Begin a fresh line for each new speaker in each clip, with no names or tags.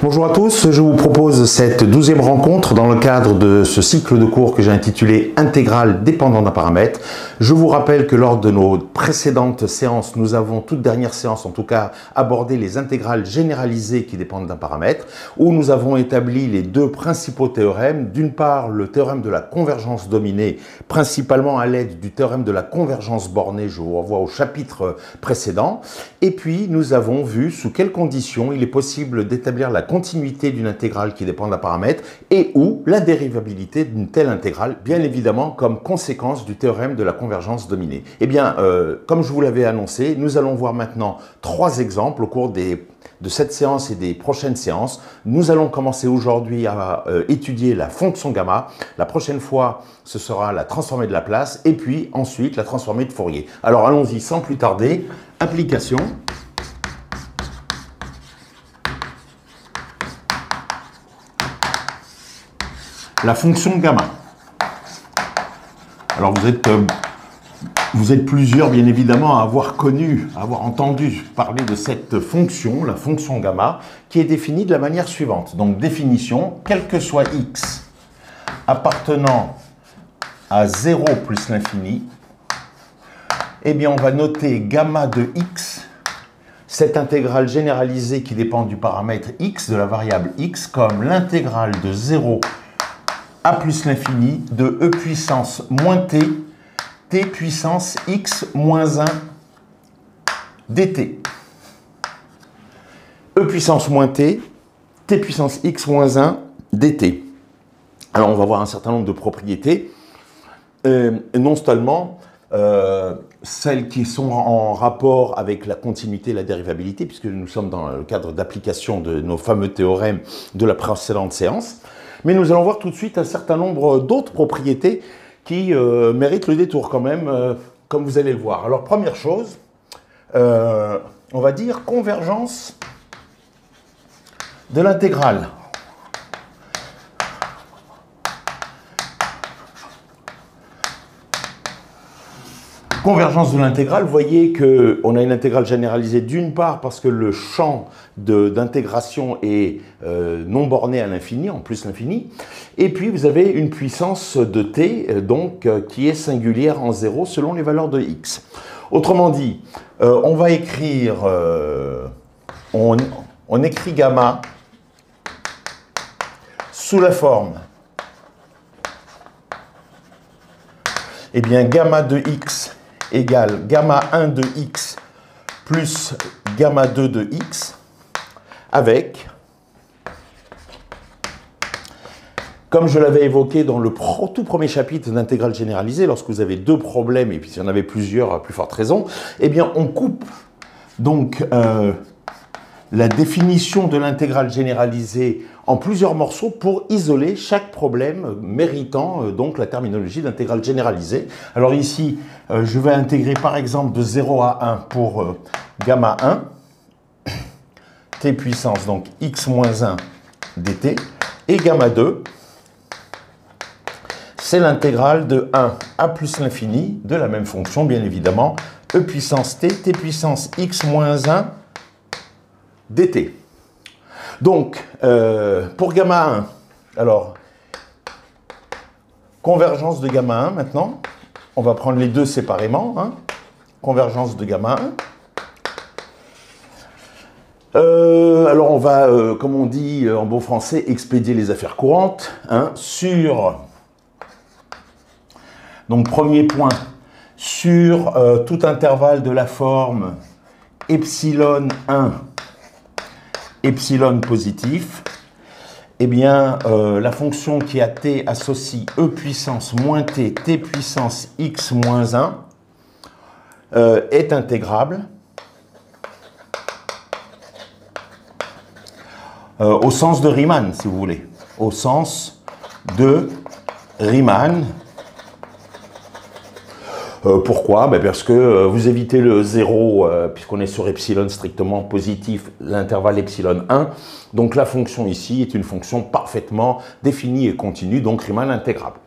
Bonjour à tous, je vous propose cette 12e rencontre dans le cadre de ce cycle de cours que j'ai intitulé Intégrale dépendant d'un paramètre. Je vous rappelle que lors de nos précédentes séances, nous avons, toute dernière séance en tout cas, abordé les intégrales généralisées qui dépendent d'un paramètre, où nous avons établi les deux principaux théorèmes. D'une part, le théorème de la convergence dominée, principalement à l'aide du théorème de la convergence bornée, je vous renvoie au chapitre précédent. Et puis, nous avons vu sous quelles conditions il est possible d'établir la continuité d'une intégrale qui dépend d'un paramètre et ou la dérivabilité d'une telle intégrale, bien évidemment comme conséquence du théorème de la convergence dominée. Eh bien, comme je vous l'avais annoncé, nous allons voir maintenant 3 exemples au cours de cette séance et des prochaines séances. Nous allons commencer aujourd'hui à étudier la fonction gamma. La prochaine fois, ce sera la transformée de Laplace et puis ensuite la transformée de Fourier. Alors allons-y sans plus tarder. Application. La fonction gamma. Alors vous êtes plusieurs bien évidemment à avoir connu, à avoir entendu parler de cette fonction, la fonction gamma, qui est définie de la manière suivante. Donc définition, quel que soit x appartenant à 0 plus l'infini, eh bien on va noter gamma de x, cette intégrale généralisée qui dépend du paramètre x, de la variable x, comme l'intégrale de 0 a plus l'infini de e puissance moins t, t puissance x moins 1 dt. E puissance moins t, t puissance x moins 1 dt. Alors on va voir un certain nombre de propriétés, non seulement celles qui sont en rapport avec la continuité et la dérivabilité, puisque nous sommes dans le cadre d'application de nos fameux théorèmes de la précédente séance, mais nous allons voir tout de suite un certain nombre d'autres propriétés qui méritent le détour quand même, comme vous allez le voir. Alors première chose, on va dire convergence de l'intégrale. Convergence de l'intégrale, vous voyez qu'on a une intégrale généralisée d'une part parce que le champ d'intégration est non borné à l'infini, en plus l'infini, et puis vous avez une puissance de t donc qui est singulière en 0 selon les valeurs de x. Autrement dit, on va écrire, on écrit gamma sous la forme, eh bien gamma de x égale gamma 1 de x plus gamma 2 de x avec, comme je l'avais évoqué dans le tout premier chapitre d'intégrale généralisée, lorsque vous avez deux problèmes, et puis s'il y en avait plusieurs à plus forte raison, eh bien on coupe donc la définition de l'intégrale généralisée en plusieurs morceaux pour isoler chaque problème méritant donc la terminologie d'intégrale généralisée. Alors ici, je vais intégrer par exemple de 0 à 1 pour gamma 1, t puissance donc x moins 1 dt, et gamma 2, c'est l'intégrale de 1 à plus l'infini de la même fonction, bien évidemment, e puissance t, t puissance x moins 1 dt. Donc, pour gamma 1, alors, convergence de gamma 1 maintenant, on va prendre les deux séparément, hein. Convergence de gamma 1. Alors on va, comme on dit en bon français, expédier les affaires courantes, hein, sur, donc premier point, sur tout intervalle de la forme epsilon 1, epsilon positif, eh bien, la fonction qui a t associe e puissance moins t, t puissance x moins 1 est intégrable au sens de Riemann, si vous voulez, au sens de Riemann. Pourquoi? Parce que vous évitez le 0, puisqu'on est sur epsilon strictement positif, l'intervalle epsilon 1. Donc la fonction ici est une fonction parfaitement définie et continue, donc Riemann intégrable.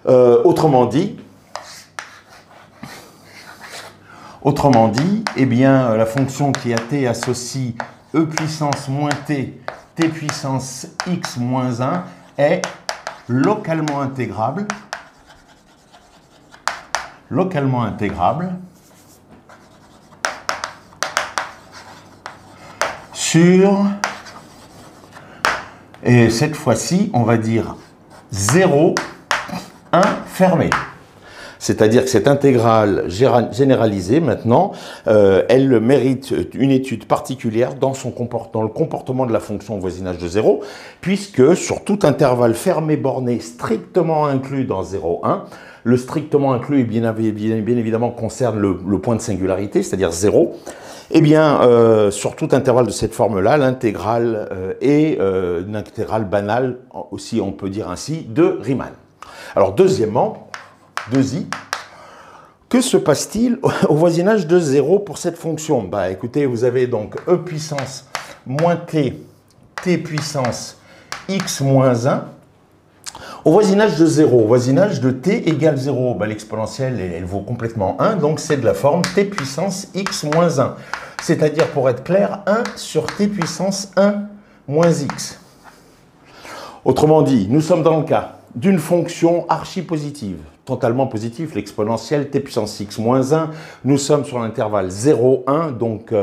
Autrement dit, eh bien, la fonction qui a t associe e puissance moins t, t puissance x moins 1 est localement intégrable sur, et cette fois-ci, on va dire 0, 1 fermé. C'est-à-dire que cette intégrale généralisée, maintenant, elle mérite une étude particulière dans le comportement de la fonction au voisinage de 0, puisque sur tout intervalle fermé borné strictement inclus dans 0, 1, le strictement inclus, bien évidemment, concerne le point de singularité, c'est-à-dire 0. Eh bien, sur tout intervalle de cette forme-là, l'intégrale est une intégrale banale, aussi on peut dire ainsi, de Riemann. Alors, deuxièmement, 2i, que se passe-t-il au voisinage de 0 pour cette fonction? Bah, écoutez, vous avez donc e puissance moins t, t puissance x moins 1, au voisinage de 0, au voisinage de t égale 0, bah, l'exponentielle, elle vaut complètement 1, donc c'est de la forme t puissance x moins 1. C'est-à-dire, pour être clair, 1 sur t puissance 1 moins x. Autrement dit, nous sommes dans le cas d'une fonction archi-positive, totalement positive, l'exponentielle t puissance x moins 1. Nous sommes sur l'intervalle 0, 1, donc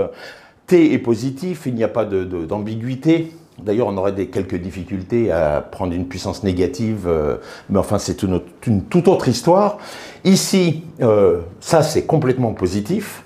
t est positif, il n'y a pas d'ambiguïté. D'ailleurs, on aurait quelques difficultés à prendre une puissance négative, mais enfin, c'est une toute autre histoire. Ici, ça, c'est complètement positif.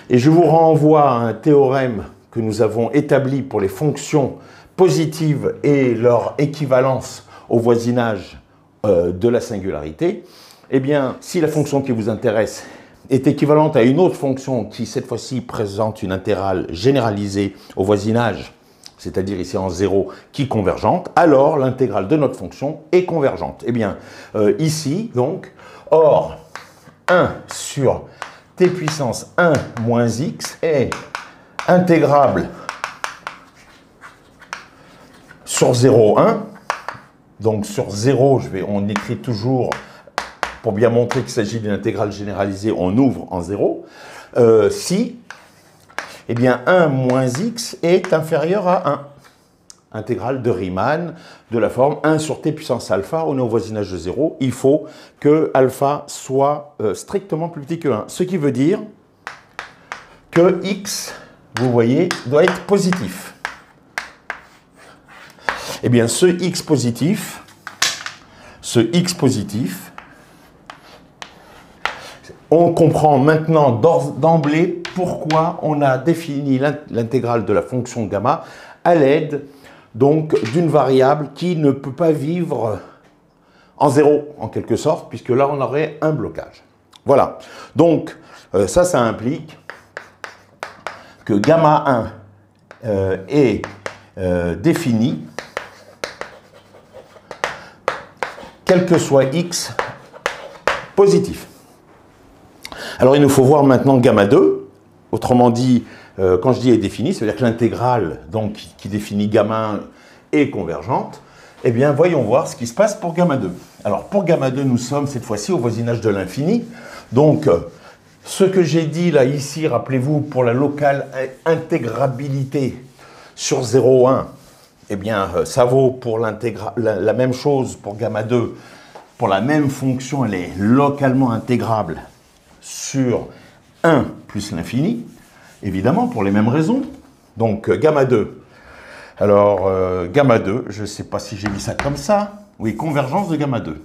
Et je vous renvoie à un théorème que nous avons établi pour les fonctions positives et leur équivalence au voisinage de la singularité. Eh bien, si la fonction qui vous intéresse est équivalente à une autre fonction qui, cette fois-ci, présente une intégrale généralisée au voisinage, c'est-à-dire ici en 0, qui est convergente, alors l'intégrale de notre fonction est convergente. Eh bien, ici, donc, or, 1 sur t puissance 1 moins x est intégrable sur 0, 1. Donc sur 0, on écrit toujours, pour bien montrer qu'il s'agit d'une intégrale généralisée, on ouvre en 0. Si, eh bien 1 moins x est inférieur à 1. Intégrale de Riemann de la forme 1 sur t puissance alpha, on est au voisinage de 0. Il faut que alpha soit strictement plus petit que 1. Ce qui veut dire que x, vous voyez, doit être positif. Eh bien, ce x positif, on comprend maintenant d'emblée pourquoi on a défini l'intégrale de la fonction gamma à l'aide donc d'une variable qui ne peut pas vivre en 0, en quelque sorte, puisque là, on aurait un blocage. Voilà. Donc, ça implique que gamma 1 est défini quel que soit x positif. Alors, il nous faut voir maintenant gamma 2. Autrement dit, quand je dis est définie, ça veut dire que l'intégrale qui définit gamma 1 est convergente. Eh bien, voyons voir ce qui se passe pour gamma 2. Alors, pour gamma 2, nous sommes cette fois-ci au voisinage de l'infini. Donc, ce que j'ai dit là, ici, rappelez-vous, pour la locale intégrabilité sur 0, 1, eh bien, ça vaut pour la même chose pour gamma 2. Pour la même fonction, elle est localement intégrable sur 1 plus l'infini, évidemment, pour les mêmes raisons. Donc, gamma 2. Alors, gamma 2, je ne sais pas si j'ai mis ça comme ça. Oui, convergence de gamma 2.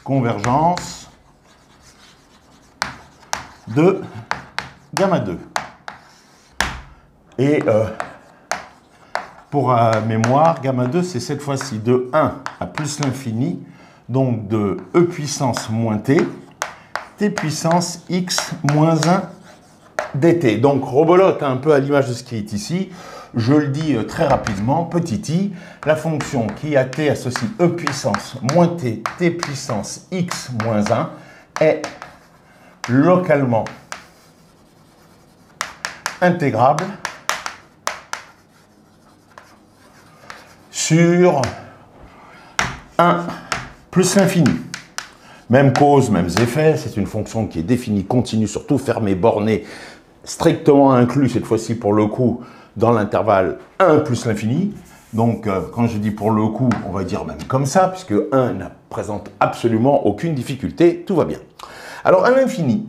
Convergence de gamma 2. Et pour mémoire, gamma 2, c'est cette fois-ci de 1 à plus l'infini, donc de e puissance moins t, t puissance x moins 1 dt. Donc, rebolote un peu à l'image de ce qui est ici. Je le dis très rapidement, petit i, la fonction qui à t associe e puissance moins t, t puissance x moins 1 est localement intégrable sur 1 plus l'infini. Même cause, mêmes effets, c'est une fonction qui est définie continue, surtout fermée, bornée, strictement inclus, cette fois-ci pour le coup, dans l'intervalle 1 plus l'infini. Donc, quand je dis pour le coup, on va dire même comme ça, puisque 1 ne présente absolument aucune difficulté, tout va bien. Alors, à l'infini,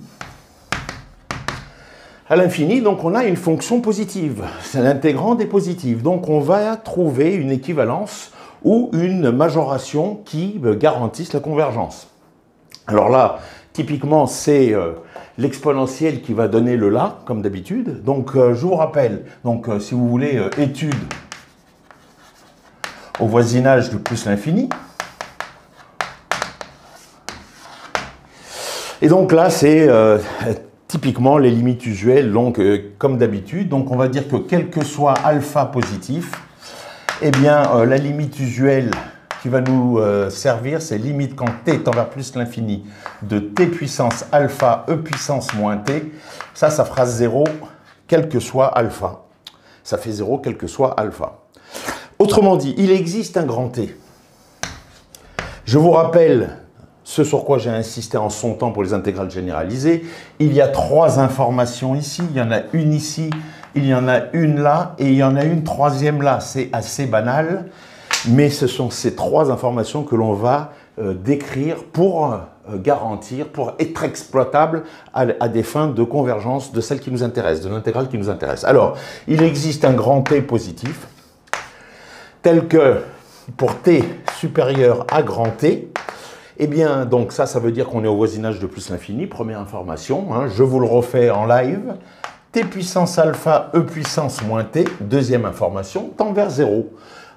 donc on a une fonction positive. C'est l'intégrande est positive. Donc, on va trouver une équivalence ou une majoration qui garantisse la convergence. Alors là, typiquement, c'est l'exponentielle qui va donner le là, comme d'habitude. Donc, je vous rappelle, donc, si vous voulez, étude au voisinage de plus l'infini. Et donc là, c'est typiquement les limites usuelles, donc comme d'habitude. Donc on va dire que quel que soit alpha positif, eh bien la limite usuelle qui va nous servir, c'est limite quand t tend vers plus l'infini de t puissance alpha e puissance moins t. Ça fera 0 quel que soit alpha. Ça fait 0 quel que soit alpha. Autrement dit, il existe un grand T. Je vous rappelle ce sur quoi j'ai insisté en son temps pour les intégrales généralisées. Il y a 3 informations ici, il y en a une ici, il y en a une là, et il y en a une troisième là. C'est assez banal, mais ce sont ces 3 informations que l'on va décrire pour garantir, pour être exploitable à des fins de convergence de celle qui nous intéresse, de l'intégrale qui nous intéresse. Alors, il existe un grand T positif, tel que pour t supérieur à grand T, eh bien, donc ça veut dire qu'on est au voisinage de plus l'infini, première information, hein, je vous le refais en live, t puissance alpha, e puissance moins t, deuxième information, tend vers 0.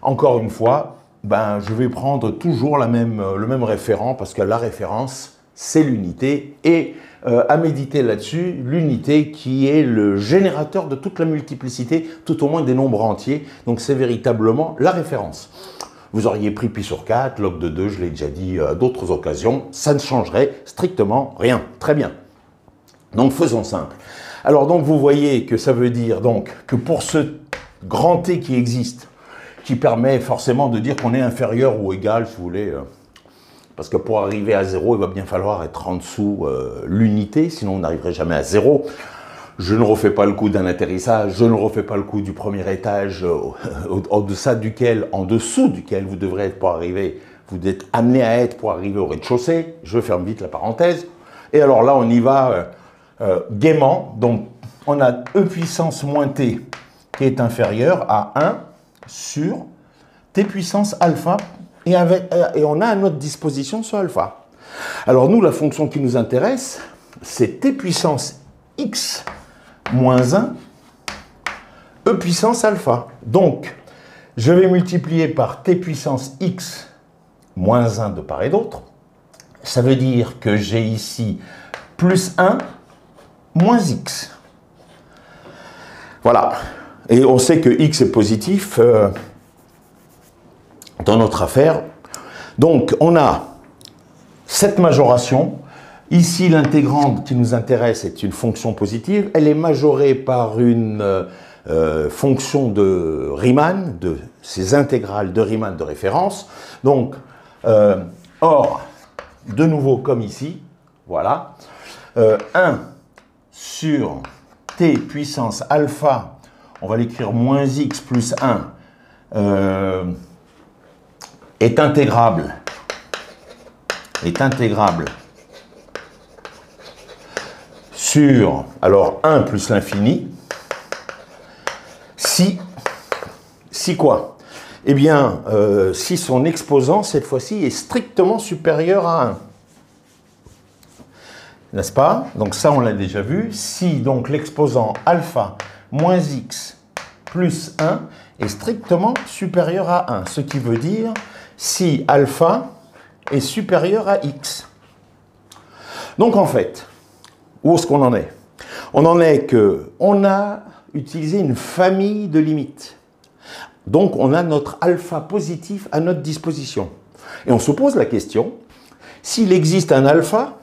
Encore une fois, je vais prendre toujours le même référent, parce que la référence, c'est l'unité, et à méditer là-dessus, l'unité qui est le générateur de toute la multiplicité, tout au moins des nombres entiers, donc c'est véritablement la référence. Vous auriez pris pi sur 4, log de 2, je l'ai déjà dit à d'autres occasions, ça ne changerait strictement rien. Très bien. Donc faisons simple. Alors donc vous voyez que ça veut dire donc que pour ce grand T qui existe, qui permet forcément de dire qu'on est inférieur ou égal, si vous voulez, parce que pour arriver à 0, il va bien falloir être en dessous l'unité, sinon on n'arriverait jamais à 0. Je ne refais pas le coup d'un atterrissage, je ne refais pas le coup du premier étage en dessous duquel vous devrez être pour arriver, vous êtes amené à être pour arriver au rez-de-chaussée. Je ferme vite la parenthèse. Et alors là, on y va gaiement. Donc, on a e puissance moins t qui est inférieur à 1 sur t puissance alpha. Et on a à notre disposition ce alpha. Alors nous, la fonction qui nous intéresse, c'est t puissance x moins 1 e puissance alpha. Donc, je vais multiplier par t puissance x moins 1 de part et d'autre. Ça veut dire que j'ai ici plus 1 moins x. Voilà. Et on sait que x est positif dans notre affaire. Donc, on a cette majoration. Ici, l'intégrande qui nous intéresse est une fonction positive. Elle est majorée par une fonction de Riemann, de ces intégrales de Riemann de référence. Donc, or, de nouveau comme ici, voilà, 1 sur t puissance alpha, on va l'écrire moins x plus 1, est intégrable sur, alors 1 plus l'infini, si quoi? Eh bien, si son exposant, cette fois-ci, est strictement supérieur à 1. N'est-ce pas? Donc ça, on l'a déjà vu. Si donc l'exposant alpha moins x plus 1 est strictement supérieur à 1, ce qui veut dire si alpha est supérieur à x. Donc en fait, où est-ce qu'on en est? On en est qu'on a utilisé une famille de limites. Donc on a notre alpha positif à notre disposition. Et on se pose la question, s'il existe un alpha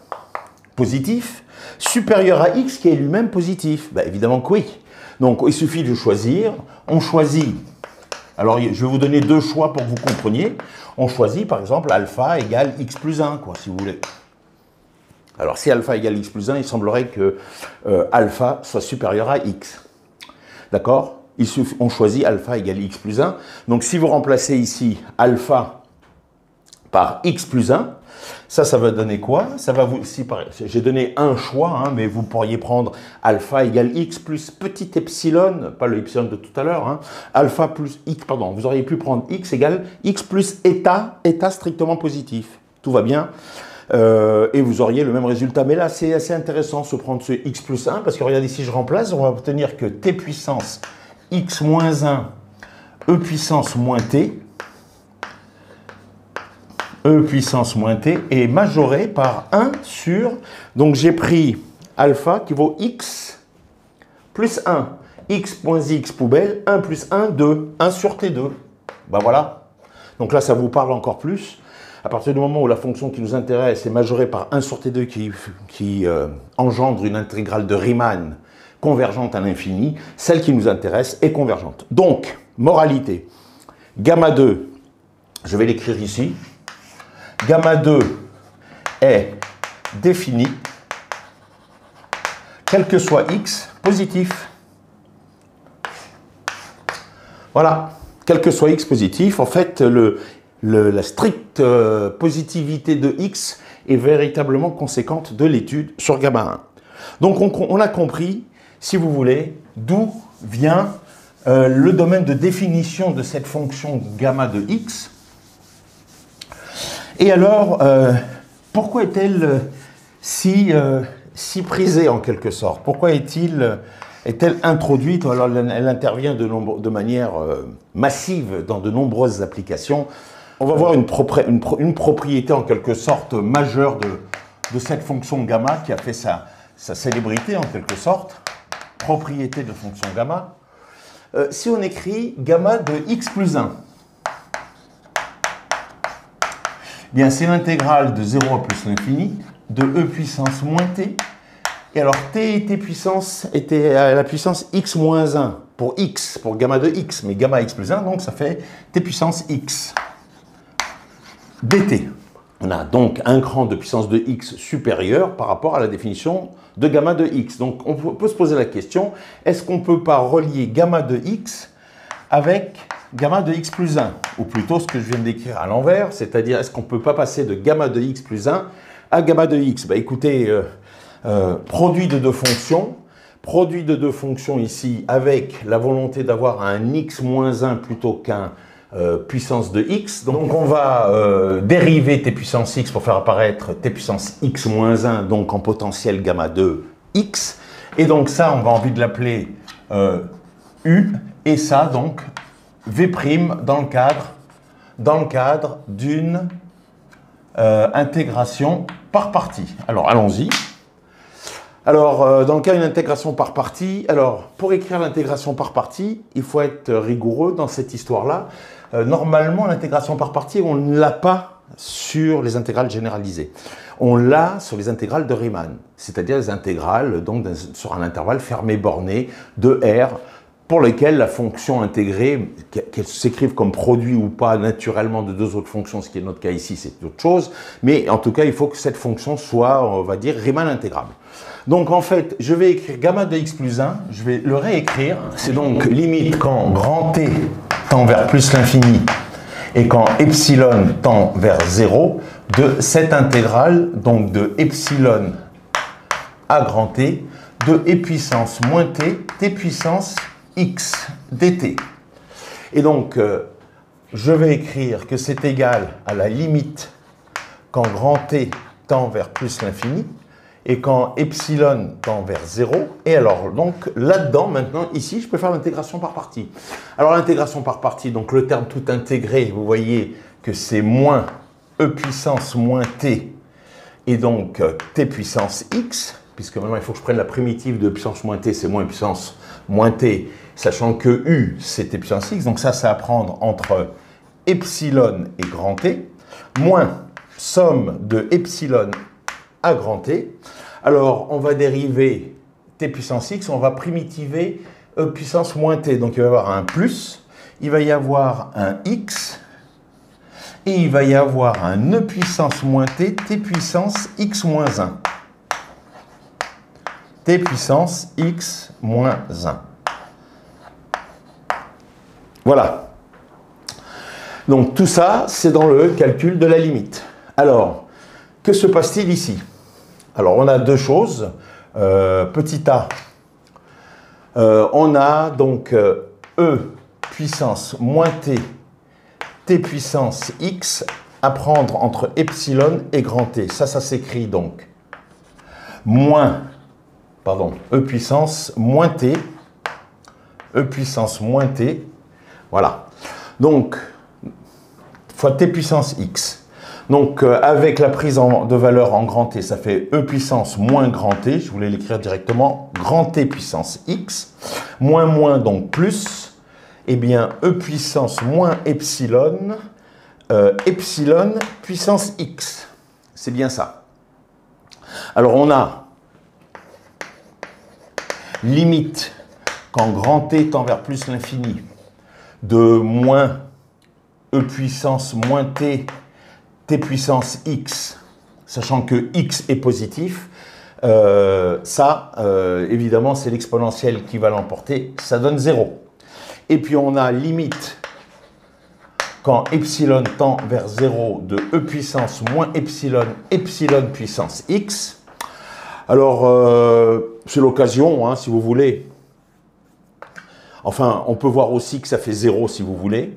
positif supérieur à x qui est lui-même positif, ben évidemment que oui. Donc il suffit de choisir, on choisit, alors je vais vous donner 2 choix pour que vous compreniez, on choisit par exemple alpha égale x plus 1, quoi, si vous voulez. Alors si alpha égale x plus 1, il semblerait que alpha soit supérieur à x. D'accord? on choisit alpha égale x plus 1. Donc si vous remplacez ici alpha par x plus 1, ça va donner quoi? Ça va vous, si j'ai donné un choix, hein, mais vous pourriez prendre alpha égale x plus petit epsilon, pas le epsilon de tout à l'heure, hein, alpha plus x, pardon, vous auriez pu prendre x égale x plus eta, eta strictement positif. Tout va bien. Et vous auriez le même résultat. Mais là, c'est assez intéressant de se prendre ce x plus 1, parce que regardez, si je remplace, on va obtenir que t puissance x moins 1, e puissance moins t, e puissance moins t est majoré par 1 sur, donc j'ai pris alpha qui vaut x plus 1, x moins x poubelle, 1 plus 1, 2, 1 sur t2. Ben voilà. Donc là, ça vous parle encore plus. À partir du moment où la fonction qui nous intéresse est majorée par 1 sur t2 qui engendre une intégrale de Riemann convergente à l'infini, celle qui nous intéresse est convergente. Donc, moralité, gamma 2, je vais l'écrire ici, gamma 2 est défini, quel que soit x, positif. Voilà, quel que soit x positif, en fait, la stricte positivité de x est véritablement conséquente de l'étude sur gamma 1. Donc on a compris, si vous voulez, d'où vient le domaine de définition de cette fonction gamma de x. Et alors, pourquoi est-elle si prisée en quelque sorte? Pourquoi est-elle introduite? Alors, elle intervient de manière massive dans de nombreuses applications. On va voir une propriété en quelque sorte majeure de cette fonction gamma qui a fait sa célébrité en quelque sorte. Propriété de fonction gamma. Si on écrit gamma de x plus 1, bien c'est l'intégrale de 0 à plus l'infini de e puissance moins t. Et alors t et t puissance était à la puissance x moins 1 pour x, pour gamma de x, mais gamma x plus 1, donc ça fait t puissance x dt. On a donc un cran de puissance de x supérieur par rapport à la définition de gamma de x. Donc on peut se poser la question, est-ce qu'on ne peut pas relier gamma de x avec gamma de x plus 1? Ou plutôt ce que je viens d'écrire à l'envers, c'est-à-dire est-ce qu'on ne peut pas passer de gamma de x plus 1 à gamma de x? Bah, écoutez, produit de deux fonctions ici avec la volonté d'avoir un x moins 1 plutôt qu'un puissance de x. Donc on va dériver t puissance x pour faire apparaître t puissance x moins 1, donc en potentiel gamma de x. Et donc ça, on va envie de l'appeler u, et ça donc v' dans le cadre d'une intégration par partie. Alors allons-y. Alors, dans le cas d'une intégration par partie, alors pour écrire l'intégration par partie, il faut être rigoureux dans cette histoire-là. Normalement, l'intégration par partie, on ne l'a pas sur les intégrales généralisées. On l'a sur les intégrales de Riemann, c'est-à-dire les intégrales donc, sur un intervalle fermé borné de R, pour lesquelles la fonction intégrée, qu'elle s'écrive comme produit ou pas naturellement de deux autres fonctions, ce qui est notre cas ici, c'est autre chose, mais en tout cas, il faut que cette fonction soit, on va dire, Riemann intégrable. Donc en fait, je vais écrire gamma de x plus 1, je vais le réécrire, c'est donc limite quand grand T tend vers plus l'infini et quand epsilon tend vers 0 de cette intégrale, donc de epsilon à grand T, de e puissance moins t, t puissance x dt. Et donc, je vais écrire que c'est égal à la limite quand grand T tend vers plus l'infini et quand epsilon tend vers 0. Et alors, donc, là-dedans, maintenant, ici, je peux faire l'intégration par partie. Alors, l'intégration par partie, donc le terme tout intégré, vous voyez que c'est moins e puissance moins t, et donc t puissance x, puisque maintenant, il faut que je prenne la primitive de puissance moins t, c'est moins puissance moins t, sachant que u, c'est t puissance x, donc ça, c'est à prendre entre epsilon et grand T, moins somme de epsilon à grand T. Alors, on va dériver t puissance x, on va primitiver e puissance moins t. Donc, il va y avoir un plus, il va y avoir un x, et il va y avoir un e puissance moins t, t puissance x moins 1. T puissance x moins 1. Voilà. Donc tout ça, c'est dans le calcul de la limite. Alors, que se passe-t-il ici? Alors, on a deux choses. Petit a, on a donc E puissance moins t, t puissance x, à prendre entre epsilon et grand T. Ça s'écrit donc E puissance moins t, E puissance moins t, voilà. Donc, fois t puissance x. Donc, avec la prise de valeur en grand T, ça fait E puissance moins grand T, je voulais l'écrire directement, grand T puissance x, moins, donc plus, eh bien, E puissance moins epsilon, epsilon puissance x. C'est bien ça. Alors, on a limite quand grand T tend vers plus l'infini de moins E puissance moins t, t puissance x, sachant que x est positif, évidemment, c'est l'exponentielle qui va l'emporter, ça donne 0. Et puis on a limite quand epsilon tend vers 0 de E puissance moins epsilon, epsilon puissance x. Alors, c'est l'occasion, hein, si vous voulez. Enfin, on peut voir aussi que ça fait 0 si vous voulez.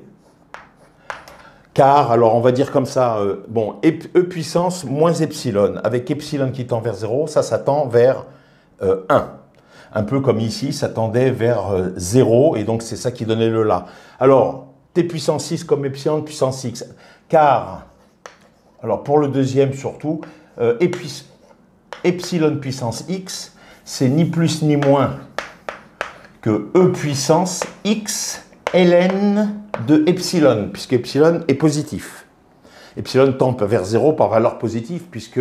Car, alors on va dire comme ça, bon, E puissance moins epsilon, avec epsilon qui tend vers 0, ça tend vers 1. Un peu comme ici, ça tendait vers 0, et donc c'est ça qui donnait le là. Alors, t puissance 6 comme epsilon puissance x, car, alors pour le deuxième surtout, epsilon puissance x, c'est ni plus ni moins que E puissance x ln de epsilon, puisque epsilon est positif. Epsilon tend vers 0 par valeur positive, puisque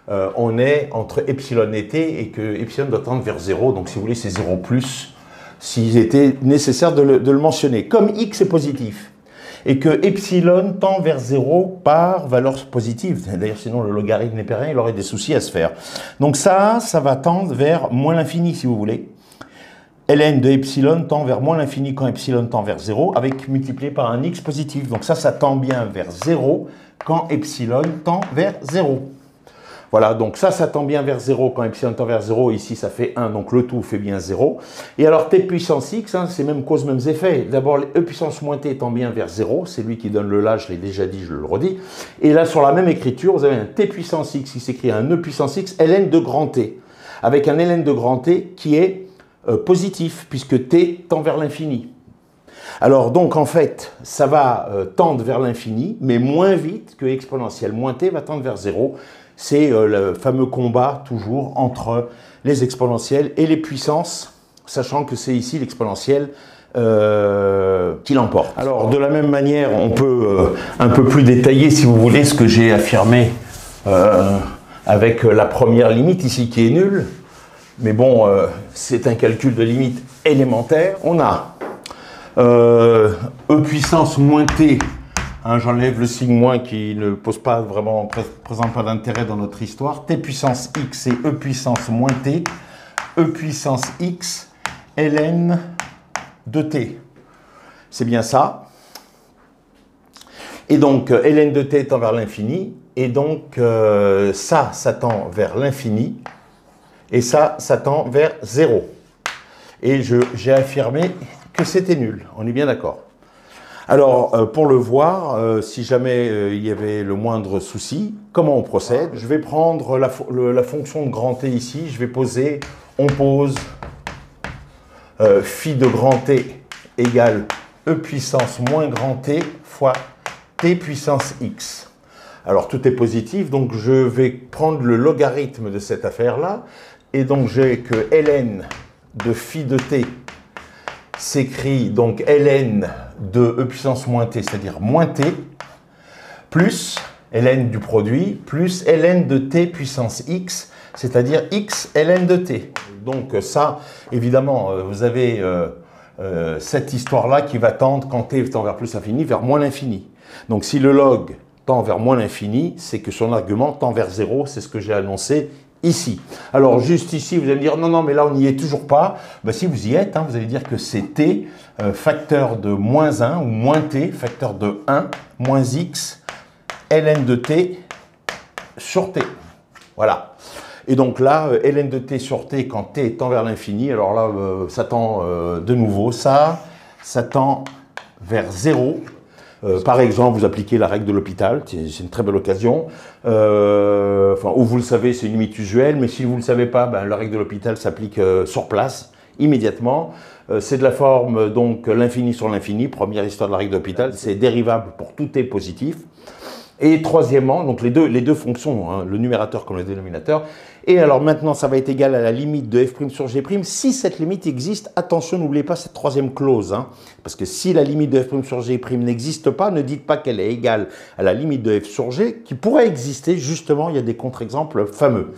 on est entre epsilon et t, et que epsilon doit tendre vers 0, donc si vous voulez, c'est 0 plus, s'il était nécessaire de le mentionner. Comme x est positif, et que epsilon tend vers 0 par valeur positive, d'ailleurs sinon le logarithme n'est pas rien, il aurait des soucis à se faire. Donc ça va tendre vers moins l'infini, si vous voulez. ln de epsilon tend vers moins l'infini quand epsilon tend vers 0, avec multiplié par un x positif. Donc ça tend bien vers 0 quand epsilon tend vers 0. Voilà, donc ça tend bien vers 0 quand epsilon tend vers 0. Ici, ça fait 1, donc le tout fait bien 0. Et alors, t puissance x, hein, c'est même cause, mêmes effets. D'abord, E puissance moins t tend bien vers 0. C'est lui qui donne le là, je l'ai déjà dit, je le redis. Et là, sur la même écriture, vous avez un t puissance x qui s'écrit un E puissance x ln de grand t. Avec un ln de grand t qui est positif, puisque t tend vers l'infini. Alors donc en fait, ça va tendre vers l'infini, mais moins vite que exponentielle. Moins t va tendre vers 0. C'est le fameux combat toujours entre les exponentielles et les puissances, sachant que c'est ici l'exponentielle qui l'emporte. Alors de la même manière, on peut un peu plus détailler, si vous voulez, ce que j'ai affirmé avec la première limite ici qui est nulle. Mais bon, c'est un calcul de limite élémentaire. On a E puissance moins t, hein, j'enlève le signe moins qui ne pose pas vraiment, présente pas d'intérêt dans notre histoire. T puissance x et E puissance moins t, E puissance x ln de t. C'est bien ça. Et donc, ln de t tend vers l'infini. Et donc, ça tend vers l'infini. Et ça tend vers 0. Et j'ai affirmé que c'était nul. On est bien d'accord. Alors, pour le voir, si jamais il y avait le moindre souci, comment on procède? Je vais prendre la fonction de grand T ici. Je vais poser, on pose phi de grand T égale E puissance moins grand T fois T puissance X. Alors, tout est positif, donc je vais prendre le logarithme de cette affaire-là. Et donc, j'ai que ln de phi de t s'écrit donc ln de E puissance moins t, c'est-à-dire moins t, plus ln du produit, plus ln de t puissance x, c'est-à-dire x ln de t. Donc ça, évidemment, vous avez cette histoire-là qui va tendre, quand t tend vers plus l'infini, vers moins l'infini. Donc si le log tend vers moins l'infini, c'est que son argument tend vers 0, c'est ce que j'ai annoncé ici. Alors juste ici, vous allez me dire, non, non, mais là on n'y est toujours pas. Ben, si vous y êtes, hein, vous allez dire que c'est t facteur de moins 1 ou moins t, facteur de 1, moins x, ln de t sur t. Voilà. Et donc là, ln de t sur t, quand t tend vers l'infini, alors là, ça tend de nouveau, ça tend vers 0. Par exemple, vous appliquez la règle de l'hôpital, c'est une très belle occasion. Enfin, ou vous le savez, c'est une limite usuelle, mais si vous ne le savez pas, ben, la règle de l'hôpital s'applique sur place, immédiatement. C'est de la forme, donc, l'infini sur l'infini, première histoire de la règle de l'hôpital, c'est dérivable pour tout t positif. Et troisièmement, donc les deux fonctions, hein, le numérateur comme le dénominateur. Et alors maintenant, ça va être égal à la limite de f' sur g'. Si cette limite existe, attention, n'oubliez pas cette troisième clause. Hein, parce que si la limite de f' sur g' n'existe pas, ne dites pas qu'elle est égale à la limite de f sur g, qui pourrait exister, justement, il y a des contre-exemples fameux.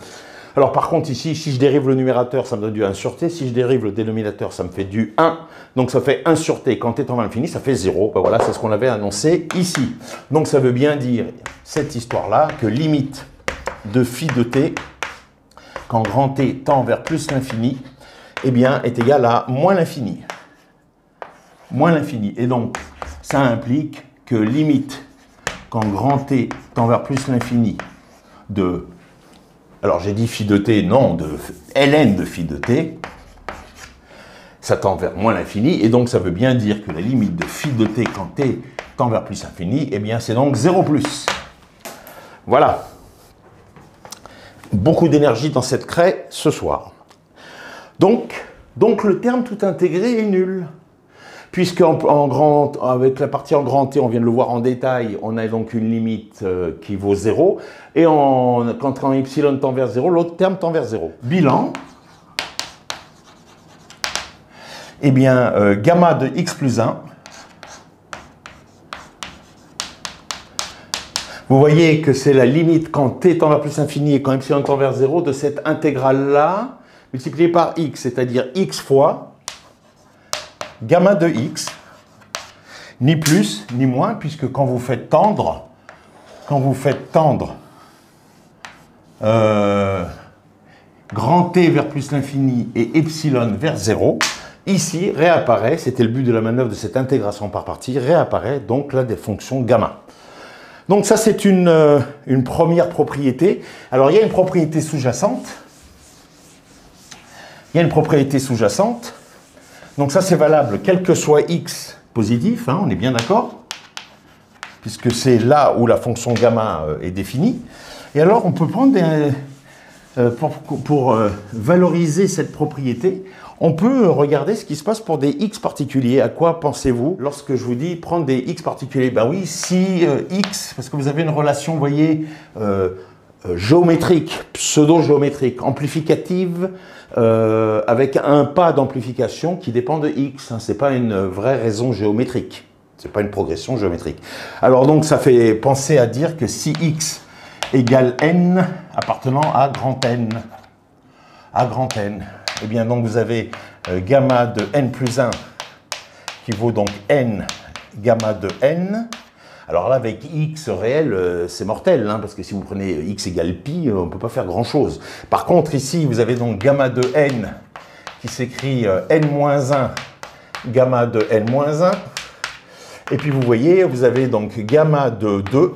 Alors par contre ici, si je dérive le numérateur, ça me donne du 1 sur t. Si je dérive le dénominateur, ça me fait du 1. Donc ça fait 1 sur t. Quand t tend vers l'infini, ça fait 0. Ben voilà, c'est ce qu'on avait annoncé ici. Donc ça veut bien dire, cette histoire-là, que limite de phi de t, quand grand t tend vers plus l'infini, eh bien, est égal à moins l'infini. Moins l'infini. Et donc, ça implique que limite, quand grand t tend vers plus l'infini, de... Alors j'ai dit phi de t, non, de ln de phi de t, ça tend vers moins l'infini, et donc ça veut bien dire que la limite de phi de t quand t tend vers plus infini, eh bien c'est donc 0 plus. Voilà. Beaucoup d'énergie dans cette craie ce soir. Donc le terme tout intégré est nul. Puisque avec la partie en grand T, on vient de le voir en détail, on a donc une limite qui vaut 0. Et quand epsilon tend vers 0, l'autre terme tend vers 0. Bilan. Eh bien, gamma de x plus 1. Vous voyez que c'est la limite quand t tend vers plus infini et quand epsilon tend vers 0 de cette intégrale-là, multipliée par x, c'est-à-dire x fois gamma de x, ni plus ni moins, puisque quand vous faites tendre grand T vers plus l'infini et epsilon vers 0, ici réapparaît, c'était le but de la manœuvre de cette intégration par partie, réapparaît donc là des fonctions gamma. Donc ça c'est une première propriété. Alors il y a une propriété sous-jacente. Donc ça c'est valable quel que soit x positif, hein, on est bien d'accord, puisque c'est là où la fonction gamma est définie. Et alors on peut prendre pour valoriser cette propriété, on peut regarder ce qui se passe pour des x particuliers. À quoi pensez-vous lorsque je vous dis prendre des x particuliers? Ben oui, si x, parce que vous avez une relation, vous voyez, géométrique, pseudo-géométrique, amplificative, avec un pas d'amplification qui dépend de x. Hein, ce n'est pas une vraie raison géométrique. Ce n'est pas une progression géométrique. Alors donc, ça fait penser à dire que si x égale n appartenant à grand N, eh bien donc vous avez gamma de n plus 1 qui vaut donc n gamma de n. Alors là, avec x réel, c'est mortel, hein, parce que si vous prenez x égale pi, on ne peut pas faire grand-chose. Par contre, ici, vous avez donc gamma de n qui s'écrit n-1, gamma de n-1. Et puis, vous voyez, vous avez donc gamma de 2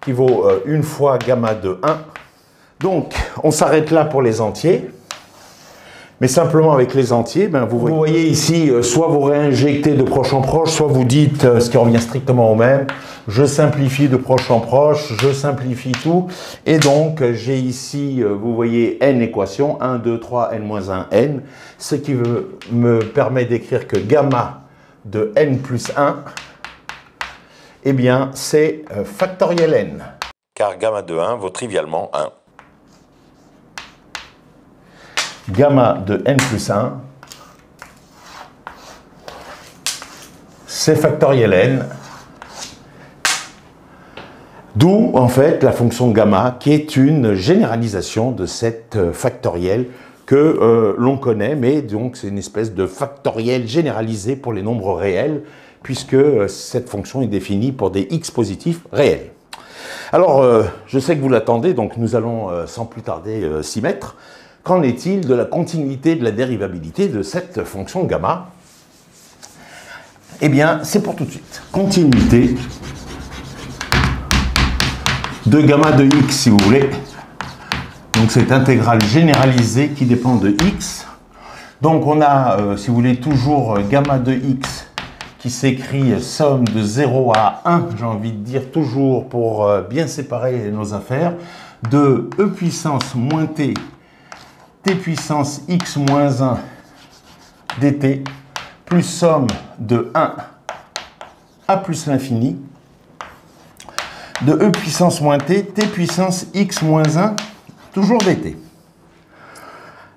qui vaut une fois gamma de 1. Donc, on s'arrête là pour les entiers. Mais simplement avec les entiers, ben vous voyez ici, soit vous réinjectez de proche en proche, soit vous dites ce qui revient strictement au même. Je simplifie de proche en proche, je simplifie tout. Et donc, j'ai ici, vous voyez, n équations, 1, 2, 3, n-1, n. Ce qui me permet d'écrire que gamma de n plus 1, eh bien, c'est factoriel n. Car gamma de 1 vaut trivialement 1. Gamma de n plus 1, c'est factoriel n, d'où en fait la fonction gamma qui est une généralisation de cette factorielle que l'on connaît, mais donc c'est une espèce de factoriel généralisé pour les nombres réels, puisque cette fonction est définie pour des x positifs réels. Alors, je sais que vous l'attendez, donc nous allons sans plus tarder s'y mettre. Qu'en est-il de la continuité de la dérivabilité de cette fonction gamma? Eh bien, c'est pour tout de suite. Continuité de gamma de x, si vous voulez. Donc, cette intégrale généralisée qui dépend de x. Donc, on a, si vous voulez, toujours gamma de x qui s'écrit somme de 0 à 1, j'ai envie de dire toujours pour bien séparer nos affaires, de e puissance moins t, t puissance x moins 1 dt, plus somme de 1 à plus l'infini, de e puissance moins t, t puissance x moins 1, toujours dt.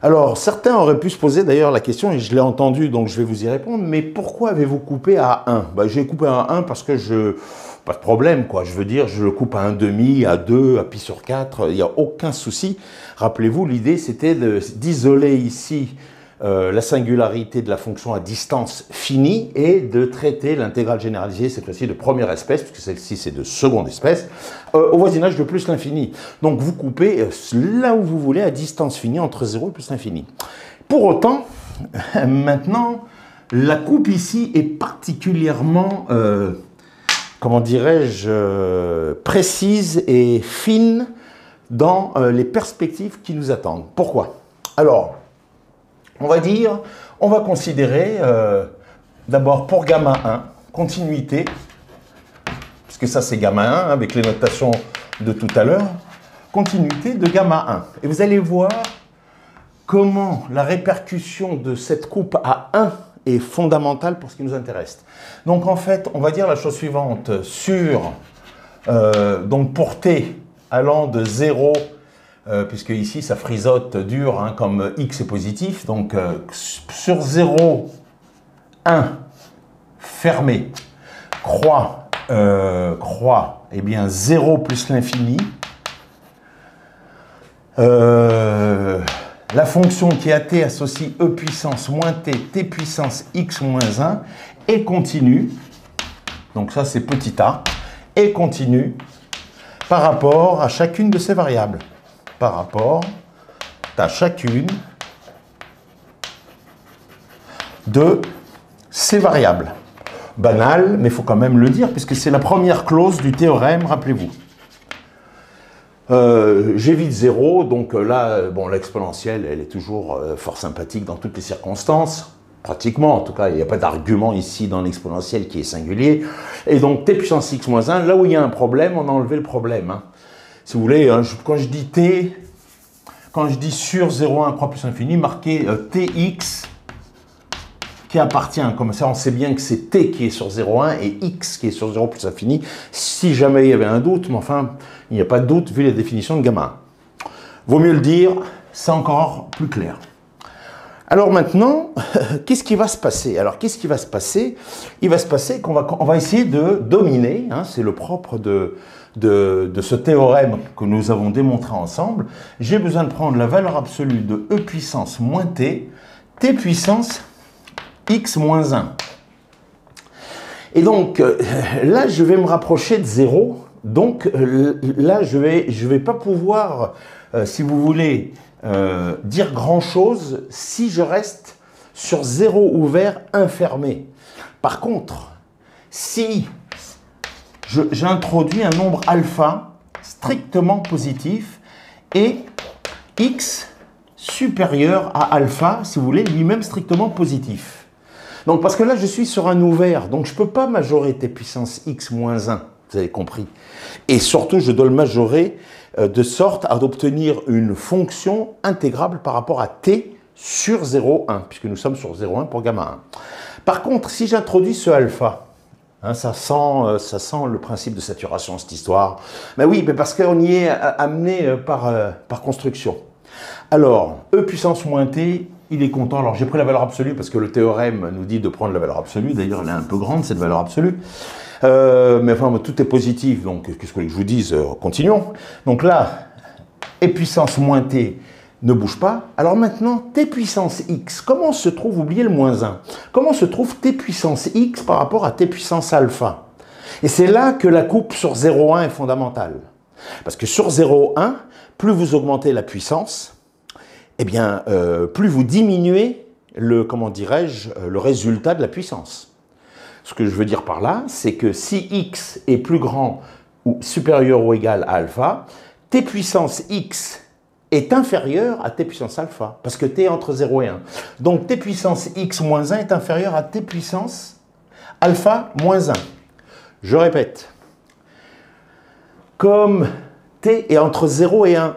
Alors, certains auraient pu se poser d'ailleurs la question, et je l'ai entendu, donc je vais vous y répondre, mais pourquoi avez-vous coupé à 1? J'ai coupé à 1 parce que pas de problème, quoi. Je veux dire, je le coupe à 1,5, à 2, à pi sur 4, il n'y a aucun souci. Rappelez-vous, l'idée, c'était d'isoler ici la singularité de la fonction à distance finie et de traiter l'intégrale généralisée, cette fois-ci de première espèce, puisque celle-ci c'est de seconde espèce, au voisinage de plus l'infini. Donc vous coupez là où vous voulez à distance finie entre 0 et plus l'infini. Pour autant, maintenant, la coupe ici est particulièrement, comment dirais-je, précise et fine dans les perspectives qui nous attendent. Pourquoi? Alors, on va dire, on va considérer d'abord pour gamma 1, continuité, puisque ça c'est gamma 1 avec les notations de tout à l'heure, continuité de gamma 1. Et vous allez voir comment la répercussion de cette coupe à 1 est fondamentale pour ce qui nous intéresse. Donc en fait, on va dire la chose suivante, sur, donc pour t allant de 0, puisque ici ça frisote dur, hein, comme x est positif, donc sur 0, 1, fermé, croix, eh bien 0 plus l'infini, la fonction qui est à t associe e puissance moins t, t puissance x moins 1, et continue, donc ça c'est petit a, et continue par rapport à chacune de ces variables. Par rapport à chacune de ces variables. Banal, mais il faut quand même le dire, puisque c'est la première clause du théorème, rappelez-vous. J'évite 0, donc là, bon, l'exponentielle, elle est toujours fort sympathique dans toutes les circonstances, pratiquement, en tout cas, il n'y a pas d'argument ici dans l'exponentielle qui est singulier. Et donc, t puissance x moins 1, là où il y a un problème, on a enlevé le problème, hein. Si vous voulez, hein, quand je dis t, quand je dis sur 0,1 croix plus infini, marquez tx qui appartient, comme ça on sait bien que c'est t qui est sur 0,1 et x qui est sur 0 plus infini, si jamais il y avait un doute, mais enfin, il n'y a pas de doute vu la définition de gamma 1. Vaut mieux le dire, c'est encore plus clair. Alors maintenant, qu'est-ce qui va se passer? Alors qu'est-ce qui va se passer? Il va se passer qu'on va essayer de dominer, hein, c'est le propre de ce théorème que nous avons démontré ensemble. J'ai besoin de prendre la valeur absolue de e puissance moins t, t puissance x moins 1. Et donc, là, je vais me rapprocher de 0. Donc, là, je vais pas pouvoir, si vous voulez, dire grand-chose si je reste sur 0 ouvert, 1 fermé. Par contre, si j'introduis un nombre alpha strictement positif et x supérieur à alpha, si vous voulez, lui-même strictement positif. Donc, parce que là, je suis sur un ouvert, donc je ne peux pas majorer t puissance x moins 1, vous avez compris. Et surtout, je dois le majorer de sorte à obtenir une fonction intégrable par rapport à t sur 0,1, puisque nous sommes sur 0,1 pour gamma 1. Par contre, si j'introduis ce alpha, hein, ça sent le principe de saturation, cette histoire. Mais oui, mais parce qu'on y est amené par construction. Alors, e puissance moins t, il est content. Alors, j'ai pris la valeur absolue parce que le théorème nous dit de prendre la valeur absolue. D'ailleurs, elle est un peu grande, cette valeur absolue. Mais enfin, tout est positif, donc qu'est-ce que je vous dise? Continuons. Donc là, e puissance moins t ne bouge pas. Alors maintenant, t puissance x, comment se trouve, oubliez le moins 1, comment se trouve t puissance x par rapport à t puissance alpha? Et c'est là que la coupe sur 0,1 est fondamentale. Parce que sur 0,1, plus vous augmentez la puissance, eh bien, plus vous diminuez le, comment dirais-je, le résultat de la puissance. Ce que je veux dire par là, c'est que si x est plus grand ou supérieur ou égal à alpha, t puissance x est inférieur à t puissance alpha, parce que t est entre 0 et 1. Donc t puissance x moins 1 est inférieur à t puissance alpha moins 1. Je répète, comme t est entre 0 et 1,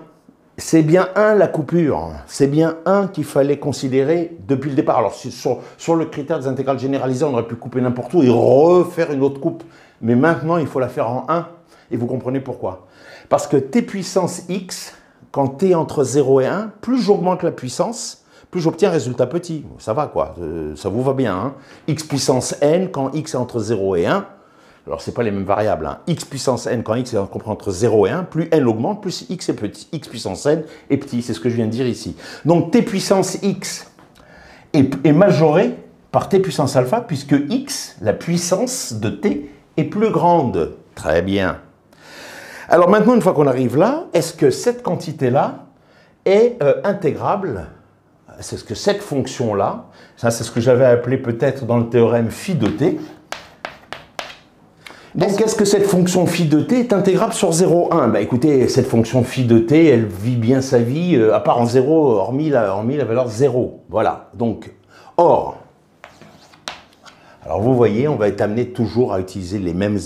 c'est bien 1 la coupure, c'est bien 1 qu'il fallait considérer depuis le départ. Alors sur le critère des intégrales généralisées, on aurait pu couper n'importe où et refaire une autre coupe. Mais maintenant, il faut la faire en 1, et vous comprenez pourquoi. Parce que t puissance x, quand t est entre 0 et 1, plus j'augmente la puissance, plus j'obtiens un résultat petit. Ça va quoi, ça vous va bien. Hein, x puissance n, quand x est entre 0 et 1, alors ce n'est pas les mêmes variables. Hein. X puissance n, quand x est compris entre 0 et 1, plus n augmente, plus x est petit. X puissance n est petit, c'est ce que je viens de dire ici. Donc t puissance x est majoré par t puissance alpha, puisque x, la puissance de t, est plus grande. Très bien. Alors maintenant, une fois qu'on arrive là, est-ce que cette quantité-là est intégrable? C'est ce que cette fonction-là, ça c'est ce que j'avais appelé peut-être dans le théorème phi de t. Donc, est-ce que cette fonction phi de t est intégrable sur 0,1? Bah, écoutez, cette fonction phi de t, elle vit bien sa vie, à part en 0, hormis la valeur 0. Voilà. Donc, or, alors vous voyez, on va être amené toujours à utiliser les mêmes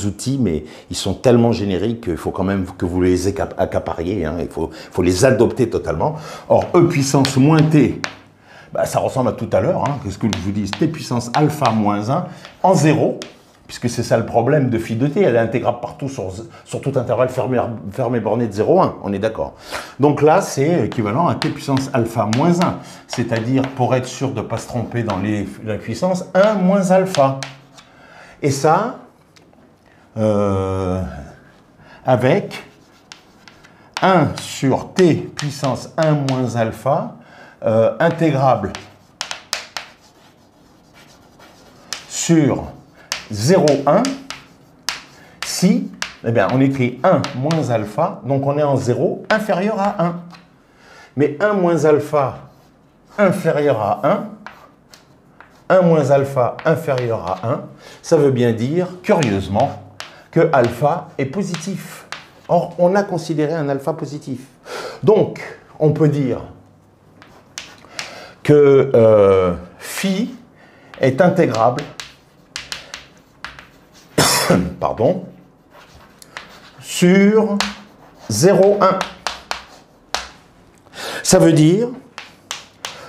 outils, mais ils sont tellement génériques qu'il faut quand même que vous les accapariez, hein, il faut les adopter totalement. Or, e puissance moins t, bah, ça ressemble à tout à l'heure, hein, qu'est-ce que je vous dis, t puissance alpha moins 1 en 0, puisque c'est ça le problème de phi de t, elle est intégrable partout sur tout intervalle fermé borné de 0,1, on est d'accord. Donc là, c'est équivalent à t puissance alpha moins 1, c'est-à-dire, pour être sûr de ne pas se tromper dans la puissance, 1 moins alpha. Et ça, avec 1 sur t puissance 1 moins alpha, intégrable sur 0,1, si, eh bien, on écrit 1 moins alpha, donc on est en 0 inférieur à 1. Mais 1 moins alpha inférieur à 1 moins alpha inférieur à 1, ça veut bien dire, curieusement, que alpha est positif. Or, on a considéré un alpha positif. Donc, on peut dire que phi est intégrable pardon, sur 0,1. Ça veut dire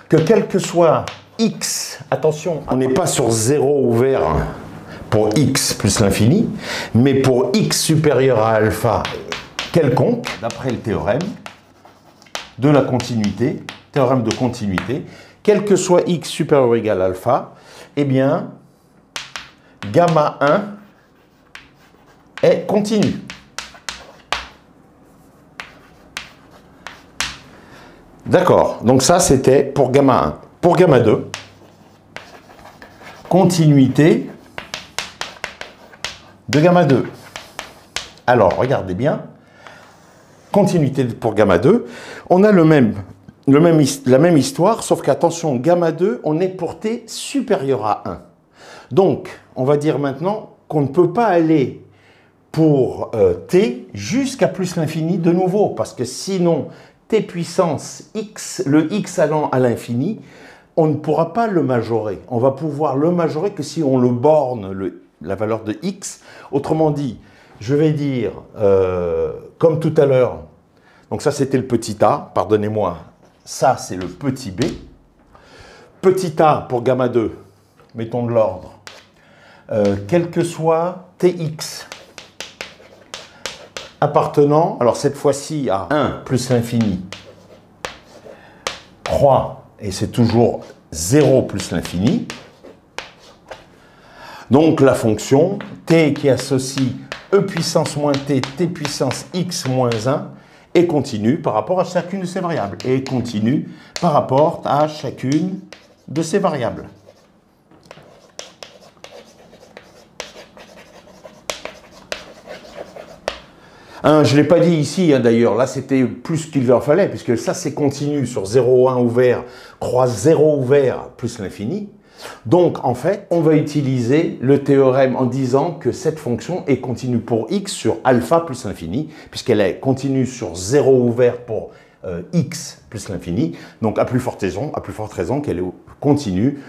que quel que soit x, attention, on n'est pas sur 0 ouvert pour x plus l'infini, mais pour x supérieur à alpha quelconque, d'après le théorème de la continuité, théorème de continuité, quel que soit x supérieur ou égal à alpha, eh bien, gamma 1 est continue. D'accord, donc ça c'était pour gamma 1. Pour gamma 2, continuité de gamma 2. Alors, regardez bien, continuité pour gamma 2, on a la même histoire, sauf qu'attention, gamma 2, on est pour t supérieur à 1. Donc, on va dire maintenant qu'on ne peut pas aller pour t jusqu'à plus l'infini de nouveau, parce que sinon, t puissance x, le x allant à l'infini, on ne pourra pas le majorer. On va pouvoir le majorer que si on le borne, la valeur de x. Autrement dit, je vais dire, comme tout à l'heure, donc ça c'était le petit a, pardonnez-moi, ça c'est le petit b. Petit a pour gamma 2, mettons de l'ordre, quel que soit tx appartenant, alors cette fois-ci à 1 plus l'infini, 3, et c'est toujours 0 plus l'infini. Donc la fonction t qui associe e puissance moins t, t puissance x moins 1, est continue par rapport à chacune de ces variables, et est continue par rapport à chacune de ces variables. Hein, je ne l'ai pas dit ici, hein, d'ailleurs, là c'était plus qu'il leur fallait, puisque ça c'est continu sur 0,1 ouvert, croise 0 ouvert plus l'infini. Donc en fait, on va utiliser le théorème en disant que cette fonction est continue pour x sur alpha plus l'infini, puisqu'elle est continue sur 0 ouvert pour x plus l'infini. Donc à plus forte raison qu'elle est continue,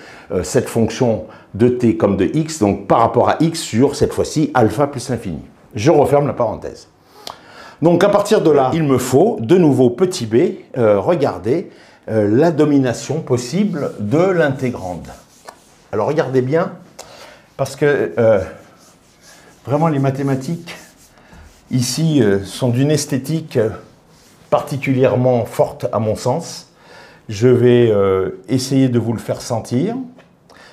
cette fonction de t comme de x, donc par rapport à x sur, cette fois-ci, alpha plus l'infini. Je referme la parenthèse. Donc à partir de là, il me faut de nouveau petit b, regarder la domination possible de l'intégrande. Alors regardez bien, parce que vraiment les mathématiques ici sont d'une esthétique particulièrement forte à mon sens. Je vais essayer de vous le faire sentir.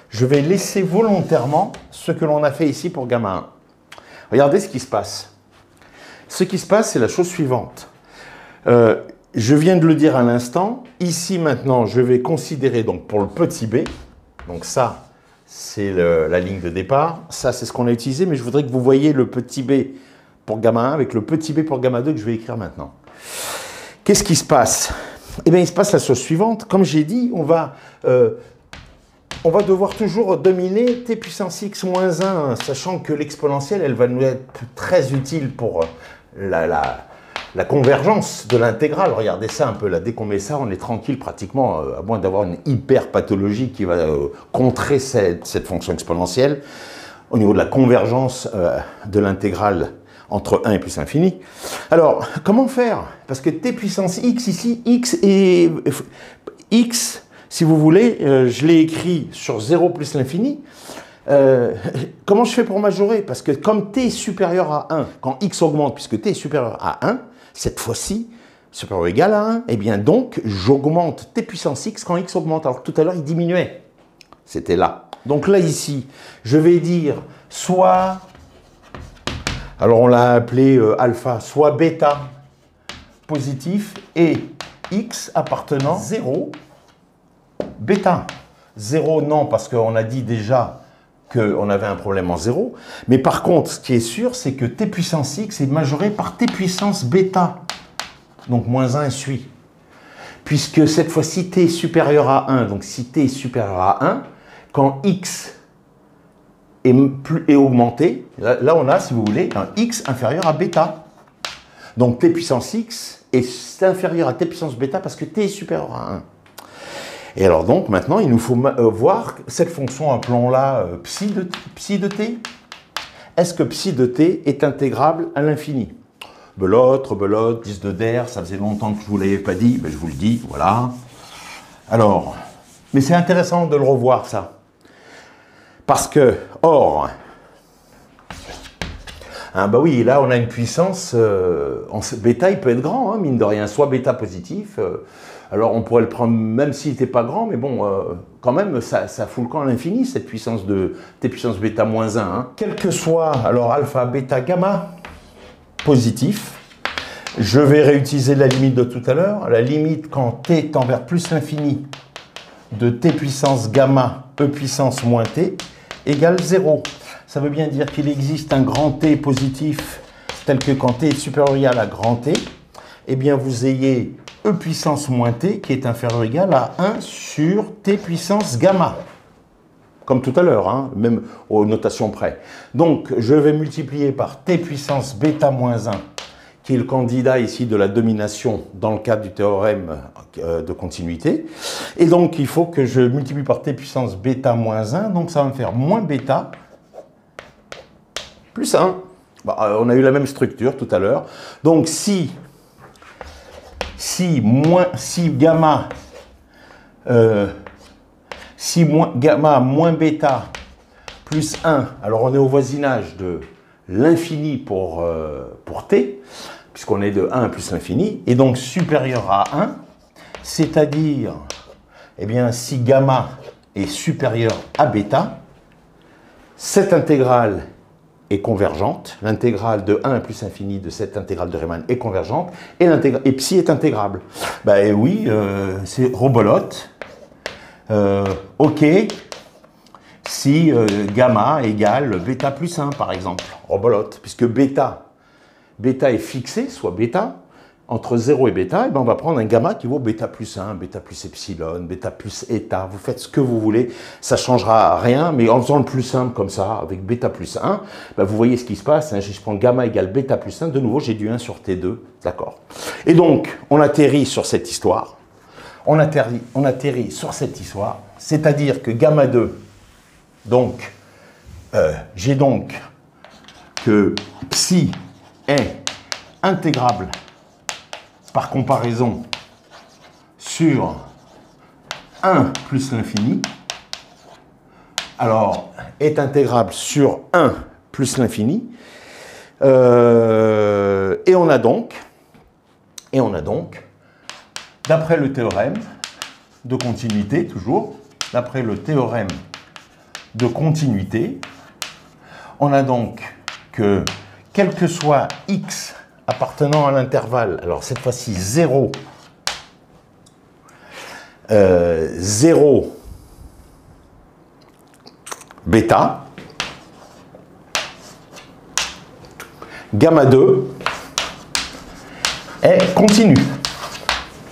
Je vais laisser volontairement ce que l'on a fait ici pour gamma 1. Regardez ce qui se passe. Ce qui se passe, c'est la chose suivante. Je viens de le dire à l'instant. Ici, maintenant, je vais considérer donc pour le petit b. Donc ça, c'est la ligne de départ. Ça, c'est ce qu'on a utilisé. Mais je voudrais que vous voyiez le petit b pour gamma 1 avec le petit b pour gamma 2 que je vais écrire maintenant. Qu'est-ce qui se passe? Eh bien, il se passe la chose suivante. Comme j'ai dit, on va devoir toujours dominer t puissance x moins 1, sachant que l'exponentielle, elle va nous être très utile pour la convergence de l'intégrale. Regardez ça un peu, là, dès qu'on met ça, on est tranquille pratiquement, à moins d'avoir une hyper pathologie qui va contrer cette fonction exponentielle. Au niveau de la convergence de l'intégrale entre 1 et plus infini. Alors, comment faire? Parce que t puissance x ici, x, si vous voulez, je l'ai écrit sur 0 plus l'infini. Comment je fais pour majorer? Parce que comme t est supérieur à 1, quand x augmente, puisque t est supérieur à 1, cette fois-ci, supérieur ou égal à 1, eh bien donc, j'augmente t puissance x quand x augmente. Alors tout à l'heure, il diminuait. C'était là. Donc là, ici, je vais dire soit, alors on l'a appelé alpha, soit bêta positif et x appartenant 0, bêta. 0, non, parce qu'on a dit déjà qu'on avait un problème en 0. Mais par contre, ce qui est sûr, c'est que t puissance x est majoré par t puissance bêta. Donc moins 1 suit. Puisque cette fois-ci, t est supérieur à 1. Donc si t est supérieur à 1, quand x est augmenté, là on a, si vous voulez, un x inférieur à bêta. Donc t puissance x est inférieur à t puissance bêta parce que t est supérieur à 1. Et alors donc, maintenant, il nous faut voir cette fonction, appelons-la psi de t. Est-ce que psi de t est intégrable à l'infini? Belote, rebelote, 10 de der, ça faisait longtemps que je ne vous l'avais pas dit, mais je vous le dis, voilà. Alors, mais c'est intéressant de le revoir, ça. Parce que, or, hein, bah oui, là, on a une puissance, bêta, il peut être grand, hein, mine de rien, soit bêta positif, alors on pourrait le prendre même s'il n'était pas grand, mais bon, quand même, ça fout le camp à l'infini, cette puissance de t puissance bêta moins 1. Hein. Quel que soit, alors alpha, bêta, gamma, positif, je vais réutiliser la limite de tout à l'heure. La limite quand t tend vers plus l'infini de t puissance gamma, e puissance moins t, égale 0. Ça veut bien dire qu'il existe un grand T positif, tel que quand t est supérieur ou égal à grand T, eh bien vous ayez e puissance moins t qui est inférieur ou égal à 1 sur t puissance gamma. Comme tout à l'heure, hein, même aux notations près. Donc, je vais multiplier par t puissance bêta moins 1, qui est le candidat ici de la domination dans le cadre du théorème de continuité. Et donc, il faut que je multiplie par t puissance bêta moins 1. Donc, ça va me faire moins bêta plus 1. Bah, on a eu la même structure tout à l'heure. Donc, si gamma moins bêta plus 1, alors on est au voisinage de l'infini pour t, puisqu'on est de 1 plus l'infini, et donc supérieur à 1, c'est-à-dire, eh bien, si gamma est supérieur à bêta, cette intégrale est convergente, l'intégrale de 1 plus infini de cette intégrale de Riemann est convergente, et psi est intégrable. Ben oui, c'est robolote. OK, si gamma égale bêta plus 1, par exemple, robolote, puisque bêta, bêta est fixé, soit bêta, entre 0 et bêta, et ben on va prendre un gamma qui vaut bêta plus 1, bêta plus epsilon, bêta plus eta, vous faites ce que vous voulez, ça ne changera rien, mais en faisant le plus simple comme ça, avec bêta plus 1, ben vous voyez ce qui se passe, hein, je prends gamma égale bêta plus 1, de nouveau j'ai du 1 sur T2, d'accord. Et donc, on atterrit sur cette histoire, c'est-à-dire que gamma 2, donc, j'ai donc que psi est intégrable par comparaison sur 1 plus l'infini, alors est intégrable sur 1 plus l'infini, et on a donc, d'après le théorème de continuité, toujours, d'après le théorème de continuité, on a donc que, quel que soit x appartenant à l'intervalle, alors cette fois-ci 0, 0 bêta, gamma 2 est continu.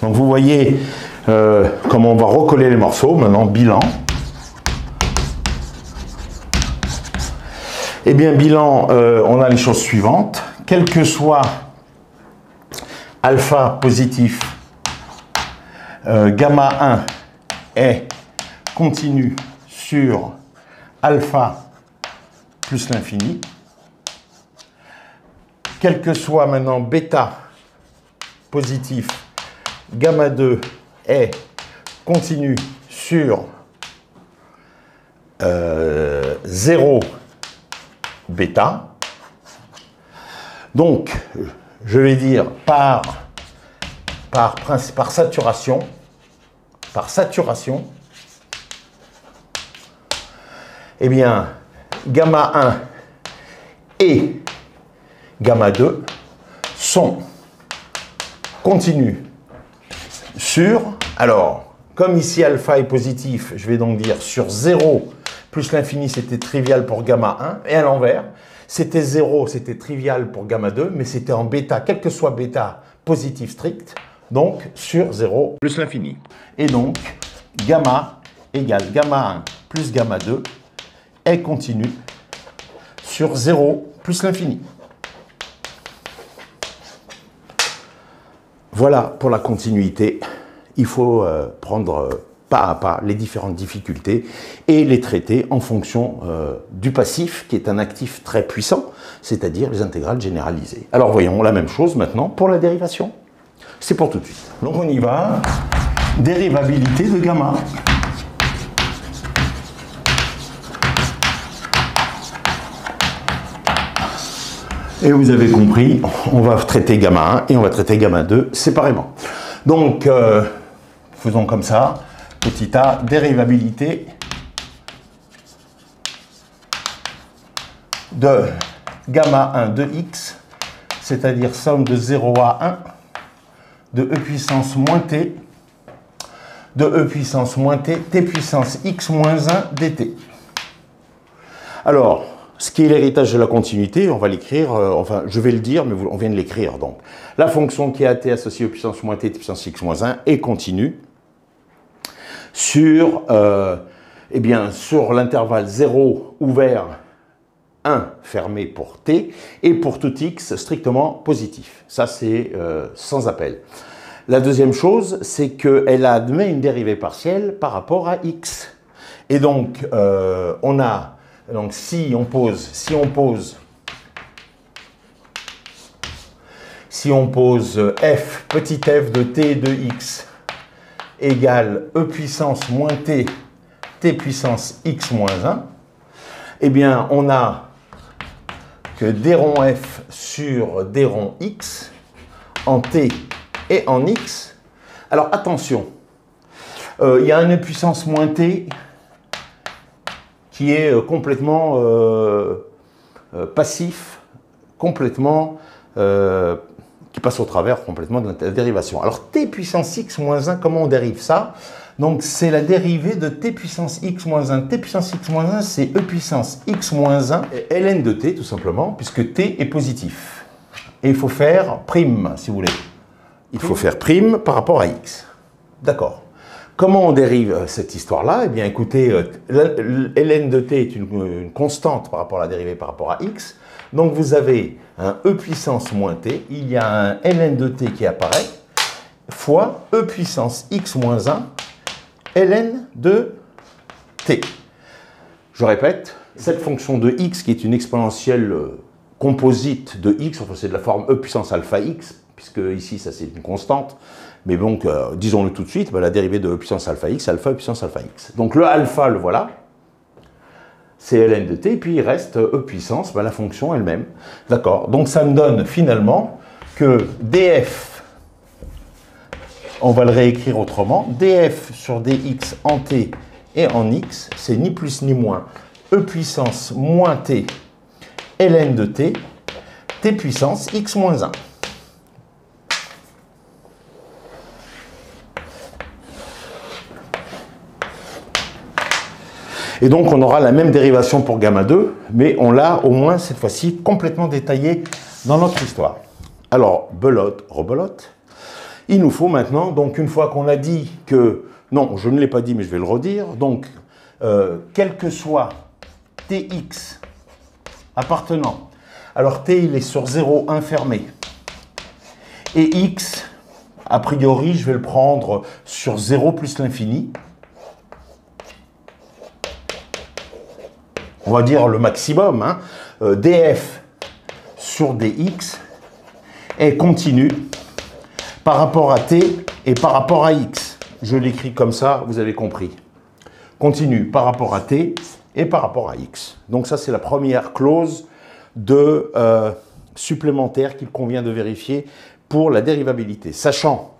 Donc vous voyez comment on va recoller les morceaux, maintenant bilan. Eh bien, bilan, on a les choses suivantes. Quel que soit alpha positif, gamma 1 est continu sur alpha plus l'infini. Quel que soit maintenant bêta positif, gamma 2 est continu sur 0 bêta. Donc, je vais dire par saturation, eh bien, gamma 1 et gamma 2 sont continus sur, alors, comme ici alpha est positif, je vais donc dire sur 0 plus l'infini, c'était trivial pour gamma 1, et à l'envers, c'était 0, c'était trivial pour gamma 2, mais c'était en bêta, quel que soit bêta positif strict, donc sur 0 plus l'infini. Et donc, gamma égale gamma 1 plus gamma 2 est continu sur 0 plus l'infini. Voilà pour la continuité. Il faut prendre pas à pas les différentes difficultés et les traiter en fonction du passif, qui est un actif très puissant, c'est-à-dire les intégrales généralisées. Alors voyons la même chose maintenant pour la dérivation. C'est pour tout de suite. Donc on y va. Dérivabilité de gamma. Et vous avez compris, on va traiter gamma 1 et on va traiter gamma 2 séparément. Donc, faisons comme ça. Petit a, dérivabilité de gamma 1 de x, c'est-à-dire somme de 0 à 1 de e puissance moins t, de e puissance moins t, t puissance x moins 1 dt. Alors, ce qui est l'héritage de la continuité, on va l'écrire, enfin je vais le dire, mais on vient de l'écrire donc. La fonction qui est à t associée au puissance moins t, t puissance x moins 1 est continue sur, sur l'intervalle 0 ouvert, 1 fermé pour t, et pour tout x strictement positif. Ça c'est sans appel. La deuxième chose, c'est qu'elle admet une dérivée partielle par rapport à x. Et donc, donc si on pose f, petit f de t de x égale e puissance moins t, t puissance x moins 1, eh bien, on a que d rond f sur d rond x en t et en x. Alors, attention, il y a un e puissance moins t qui est complètement passif, complètement qui passe au travers complètement de la dérivation. Alors t puissance x moins 1, comment on dérive ça? Donc c'est la dérivée de t puissance x moins 1. T puissance x moins 1, c'est e puissance x moins 1 et ln de t tout simplement, puisque t est positif. et il faut faire prime, si vous voulez. Il faut faire prime par rapport à x. D'accord. Comment on dérive cette histoire-là? Eh bien, écoutez, ln de t est une constante par rapport à la dérivée par rapport à x. Donc, vous avez un e puissance moins t, il y a un ln de t qui apparaît, fois e puissance x moins 1, ln de t. Je répète, cette fonction de x qui est une exponentielle composite de x, enfin c'est de la forme e puissance alpha x, puisque ici ça c'est une constante, mais donc disons-le tout de suite, la dérivée de e puissance alpha x, alpha e puissance alpha x. Donc le alpha, le voilà, c'est ln de t, et puis il reste e puissance, la fonction elle-même. D'accord, donc ça me donne finalement que df, on va le réécrire autrement, df sur dx en t et en x, c'est ni plus ni moins e puissance moins t ln de t, t puissance x moins 1. Et donc on aura la même dérivation pour gamma 2, mais on l'a au moins cette fois-ci complètement détaillée dans notre histoire. Alors, belote, rebelote. Il nous faut maintenant, donc une fois qu'on a dit que, non, je ne l'ai pas dit, mais je vais le redire, donc, quel que soit tx appartenant, alors t il est sur 0, 1 fermé, et x, a priori, je vais le prendre sur 0 plus l'infini, on va dire le maximum, hein, df sur dx est continu par rapport à t et par rapport à x. Je l'écris comme ça, vous avez compris. Continue par rapport à t et par rapport à x. Donc ça, c'est la première clause de supplémentaire qu'il convient de vérifier pour la dérivabilité. Sachant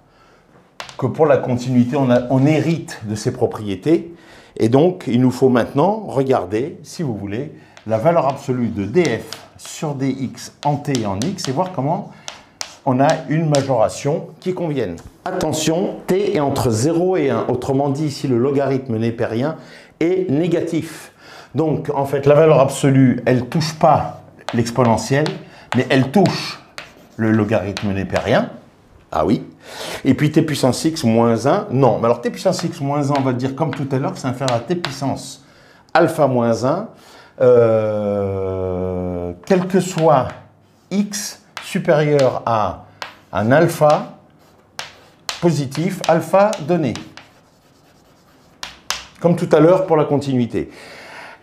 que pour la continuité, on hérite de ces propriétés. Et donc, il nous faut maintenant regarder, si vous voulez, la valeur absolue de df sur dx en t et en x et voir comment on a une majoration qui convienne. Attention, t est entre 0 et 1. Autrement dit, ici, le logarithme népérien est négatif. Donc, en fait, la valeur absolue, elle ne touche pas l'exponentielle, mais elle touche le logarithme népérien. Ah oui. Et puis t puissance x moins 1, non. Mais alors t puissance x moins 1, on va dire comme tout à l'heure que c'est inférieur à t puissance alpha moins 1, quel que soit x supérieur à un alpha positif, alpha donné. Comme tout à l'heure pour la continuité.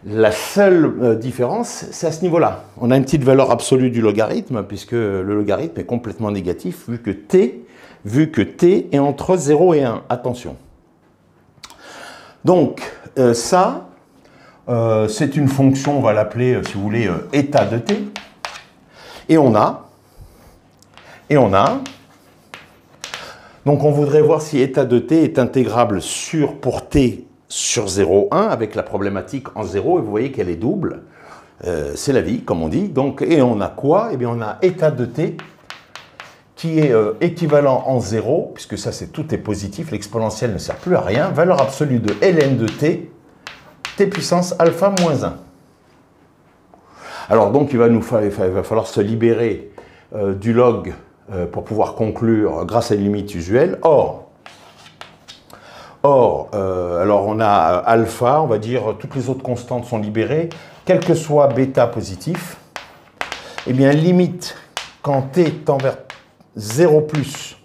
La seule différence, c'est à ce niveau-là. On a une petite valeur absolue du logarithme, puisque le logarithme est complètement négatif, vu que t est entre 0 et 1. Attention. Donc, ça, c'est une fonction, on va l'appeler, si vous voulez, état de t. Et on a, donc on voudrait voir si état de t est intégrable pour t sur 0,1 avec la problématique en 0, et vous voyez qu'elle est double. C'est la vie, comme on dit. Donc, et on a quoi? Eh bien, on a état de t qui est équivalent en 0, puisque ça, tout est positif, l'exponentielle ne sert plus à rien. Valeur absolue de ln de t, t puissance alpha moins 1. Alors, donc, il va falloir se libérer du log pour pouvoir conclure grâce à une limite usuelle. Alors on a alpha, on va dire toutes les autres constantes sont libérées, quel que soit bêta positif, eh bien limite quand t tend vers 0 plus.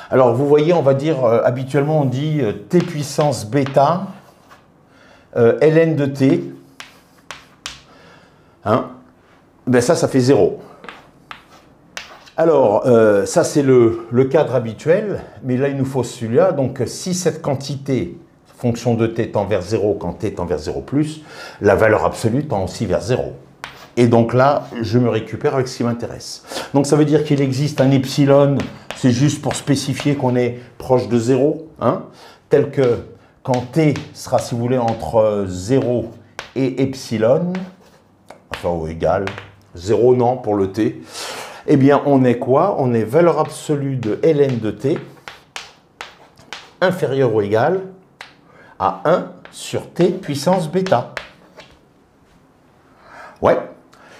Alors vous voyez, on va dire, habituellement on dit t puissance bêta, ln de t, hein, ben ça fait 0. Alors, ça c'est le cadre habituel, mais là il nous faut celui-là. Donc si cette quantité, fonction de t tend vers 0 quand t tend vers 0 plus, la valeur absolue tend aussi vers 0. Et donc là, je me récupère avec ce qui m'intéresse. Donc ça veut dire qu'il existe un epsilon, c'est juste pour spécifier qu'on est proche de 0, hein, tel que quand t sera, si vous voulez, entre 0 et epsilon, enfin ou égal, 0 non pour le t, eh bien, on est quoi? On est valeur absolue de ln de t inférieure ou égale à 1 sur t puissance bêta. Ouais.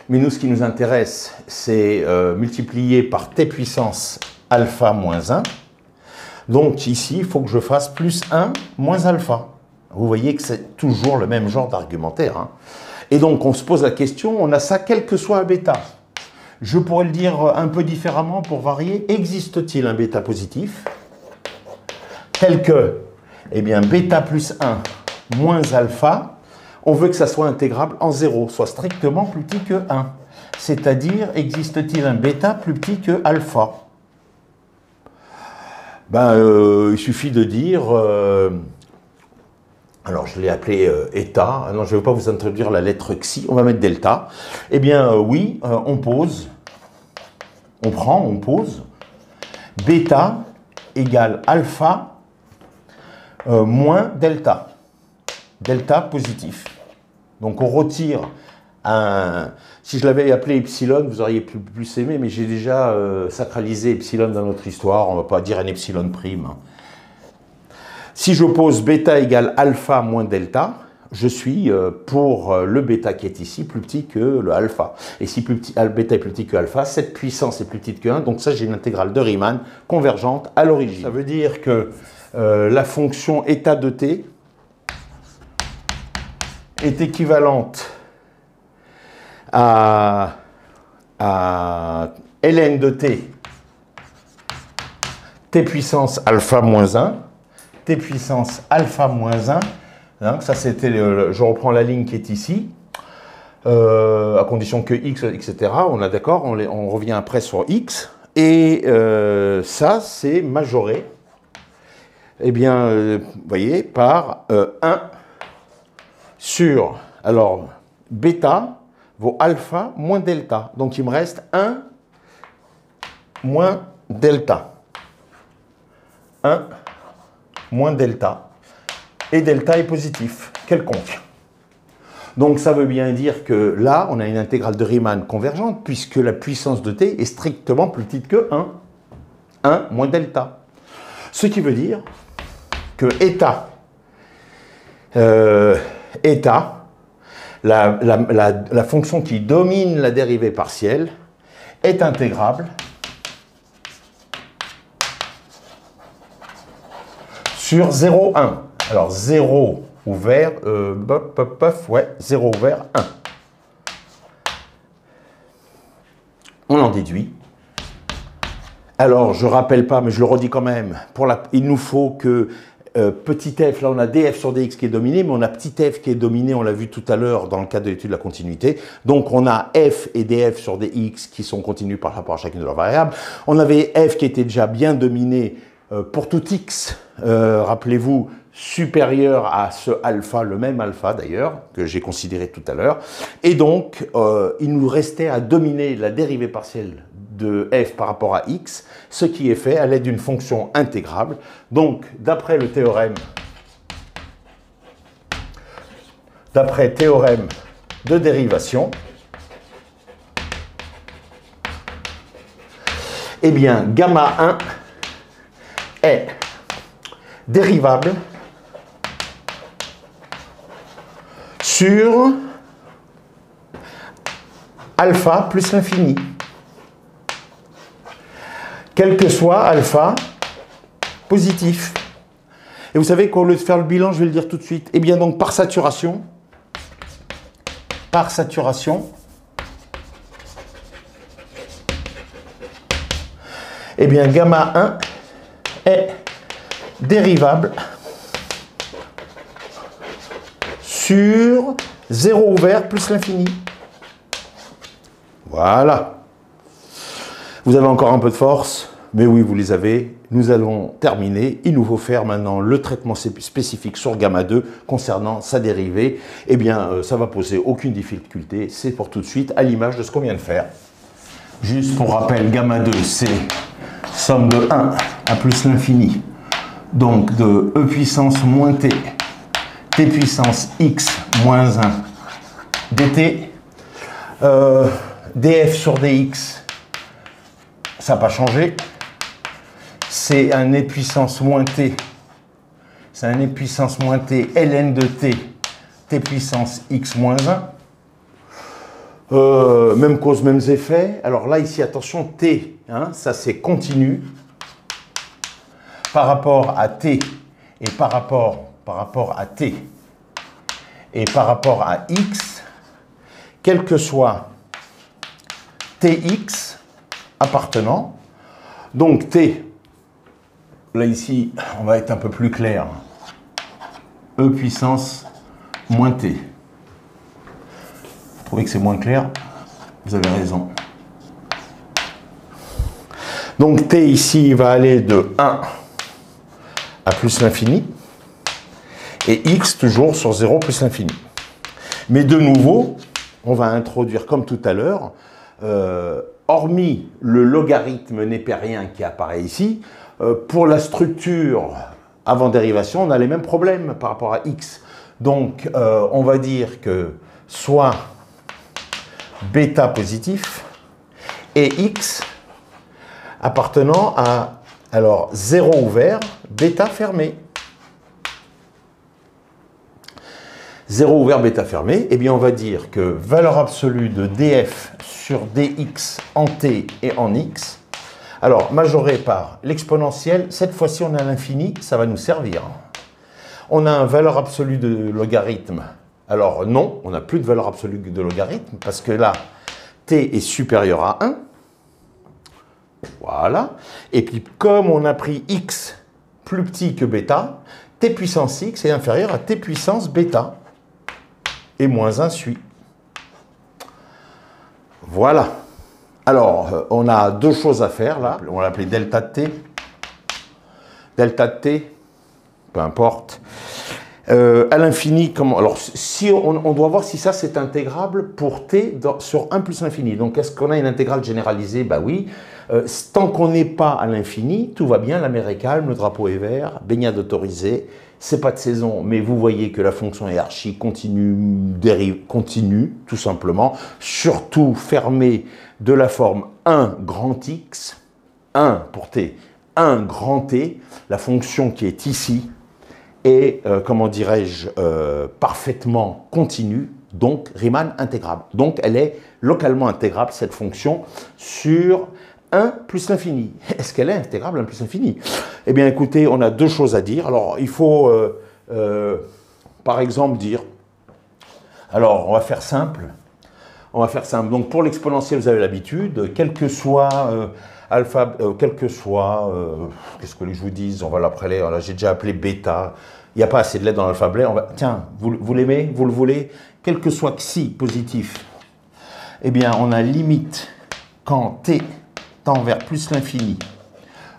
Mais nous, ce qui nous intéresse, c'est multiplier par t puissance alpha moins 1. Donc ici, il faut que je fasse plus 1 moins alpha. Vous voyez que c'est toujours le même genre d'argumentaire. Hein. Et donc, on se pose la question, on a ça quel que soit un bêta. Je pourrais le dire un peu différemment pour varier. Existe-t-il un bêta positif tel que, eh bien, bêta plus 1 moins alpha, on veut que ça soit intégrable en 0, soit strictement plus petit que 1. C'est-à-dire, existe-t-il un bêta plus petit que alpha? Il suffit de dire... alors, je l'ai appelé état. Non, je ne vais pas vous introduire la lettre xi. On va mettre delta. Eh bien, oui, on pose. On pose. Bêta égale alpha moins delta. Delta positif. Donc, on retire un... Si je l'avais appelé epsilon, vous auriez plus aimé, mais j'ai déjà sacralisé epsilon dans notre histoire. On ne va pas dire un epsilon prime. Si j'oppose bêta égale alpha moins delta, je suis pour le bêta qui est ici plus petit que le alpha. Et si bêta est plus petit que alpha, cette puissance est plus petite que 1. Donc ça, j'ai une intégrale de Riemann convergente à l'origine. Ça veut dire que la fonction état de t est équivalente à ln de t, t puissance alpha moins 1, t puissance alpha moins 1, hein, ça c'était, je reprends la ligne qui est ici, à condition que x, etc. On est d'accord, on revient après sur x, et ça c'est majoré, eh bien, vous voyez, par 1 sur, alors, bêta vaut alpha moins delta, donc il me reste 1 moins delta. 1 moins delta, et delta est positif, quelconque. Donc ça veut bien dire que là, on a une intégrale de Riemann convergente, puisque la puissance de t est strictement plus petite que 1. 1 moins delta. Ce qui veut dire que état, la fonction qui domine la dérivée partielle, est intégrable sur 0, 1. Alors 0 ouvert, 0 ouvert, 1. On en déduit. Alors je ne rappelle pas, mais je le redis quand même, il nous faut que petit f, là on a df sur dx qui est dominé, mais on a petit f qui est dominé, on l'a vu tout à l'heure dans le cadre de l'étude de la continuité. Donc on a f et df sur dx qui sont continus par rapport à chacune de leurs variables. On avait f qui était déjà bien dominé pour tout x, rappelez-vous, supérieur à ce alpha, le même alpha d'ailleurs, que j'ai considéré tout à l'heure. Et donc, il nous restait à dominer la dérivée partielle de f par rapport à x, ce qui est fait à l'aide d'une fonction intégrable. Donc, d'après le théorème, de dérivation, eh bien, gamma 1 est dérivable sur alpha plus l'infini. Quel que soit alpha positif. Et vous savez qu'au lieu de faire le bilan, je vais le dire tout de suite. Eh bien donc par saturation, eh bien gamma 1 est dérivable sur 0 ouvert plus l'infini. Voilà. Vous avez encore un peu de force, mais oui, vous les avez. Nous allons terminer. Il nous faut faire maintenant le traitement spécifique sur gamma 2 concernant sa dérivée. Eh bien, ça va poser aucune difficulté. C'est pour tout de suite, à l'image de ce qu'on vient de faire. Juste pour rappel, gamma 2, c'est somme de 1 à plus l'infini. Donc de e puissance moins t, t puissance x moins 1 dt, df sur dx, ça n'a pas changé, c'est un e puissance moins t, ln de t, t puissance x moins 1, Même cause, mêmes effets. Alors là, ici, attention, T, hein, ça c'est continu. Par rapport à T et par rapport à T et par rapport à X, quel que soit Tx appartenant, donc T, là ici, on va être un peu plus clair, E puissance moins T. Vous trouvez que c'est moins clair? Vous avez raison. Donc T ici va aller de 1 à plus l'infini, et X toujours sur 0 plus l'infini. Mais de nouveau, on va introduire comme tout à l'heure, hormis le logarithme népérien qui apparaît ici, pour la structure avant dérivation, on a les mêmes problèmes par rapport à X. Donc, on va dire que soit bêta positif et X appartenant à, alors, 0 ouvert, bêta fermé. 0 ouvert, bêta fermé, eh bien on va dire que valeur absolue de df sur dx en t et en x, alors majoré par l'exponentielle, cette fois-ci on a l'infini, ça va nous servir. On a une valeur absolue de logarithme, alors non, on n'a plus de valeur absolue de logarithme, parce que là, t est supérieur à 1, voilà, et puis comme on a pris x plus petit que bêta, t puissance x est inférieur à t puissance bêta. Et moins 1 suit. Voilà. Alors, on a deux choses à faire là. On va l'appeler delta de t. Delta de t, peu importe. À l'infini, comment? Alors, si on doit voir si ça c'est intégrable pour t sur 1 plus l'infini. Donc, est-ce qu'on a une intégrale généralisée? Bah oui. Tant qu'on n'est pas à l'infini, tout va bien, la mer est calme, le drapeau est vert, baignade autorisée. C'est pas de saison, mais vous voyez que la fonction est archi continue, dérive continue, tout simplement, surtout fermée de la forme 1 grand X, 1 pour t, 1 grand T, la fonction qui est ici est, comment dirais-je, parfaitement continue, donc Riemann intégrable. Donc elle est localement intégrable, cette fonction, sur 1 plus l'infini. Est-ce qu'elle est intégrable 1 plus l'infini? Eh bien, écoutez, on a deux choses à dire. Alors, il faut, par exemple, dire... Alors, on va faire simple. On va faire simple. Donc, pour l'exponentielle, vous avez l'habitude, quel que soit alpha, qu'est-ce que je vous dise? On va l'appeler, j'ai déjà appelé bêta. Il n'y a pas assez de lettres dans l'alphabet. Tiens, vous l'aimez? Vous le voulez? Quel que soit xi positif, eh bien, on a limite quand t tend vers plus l'infini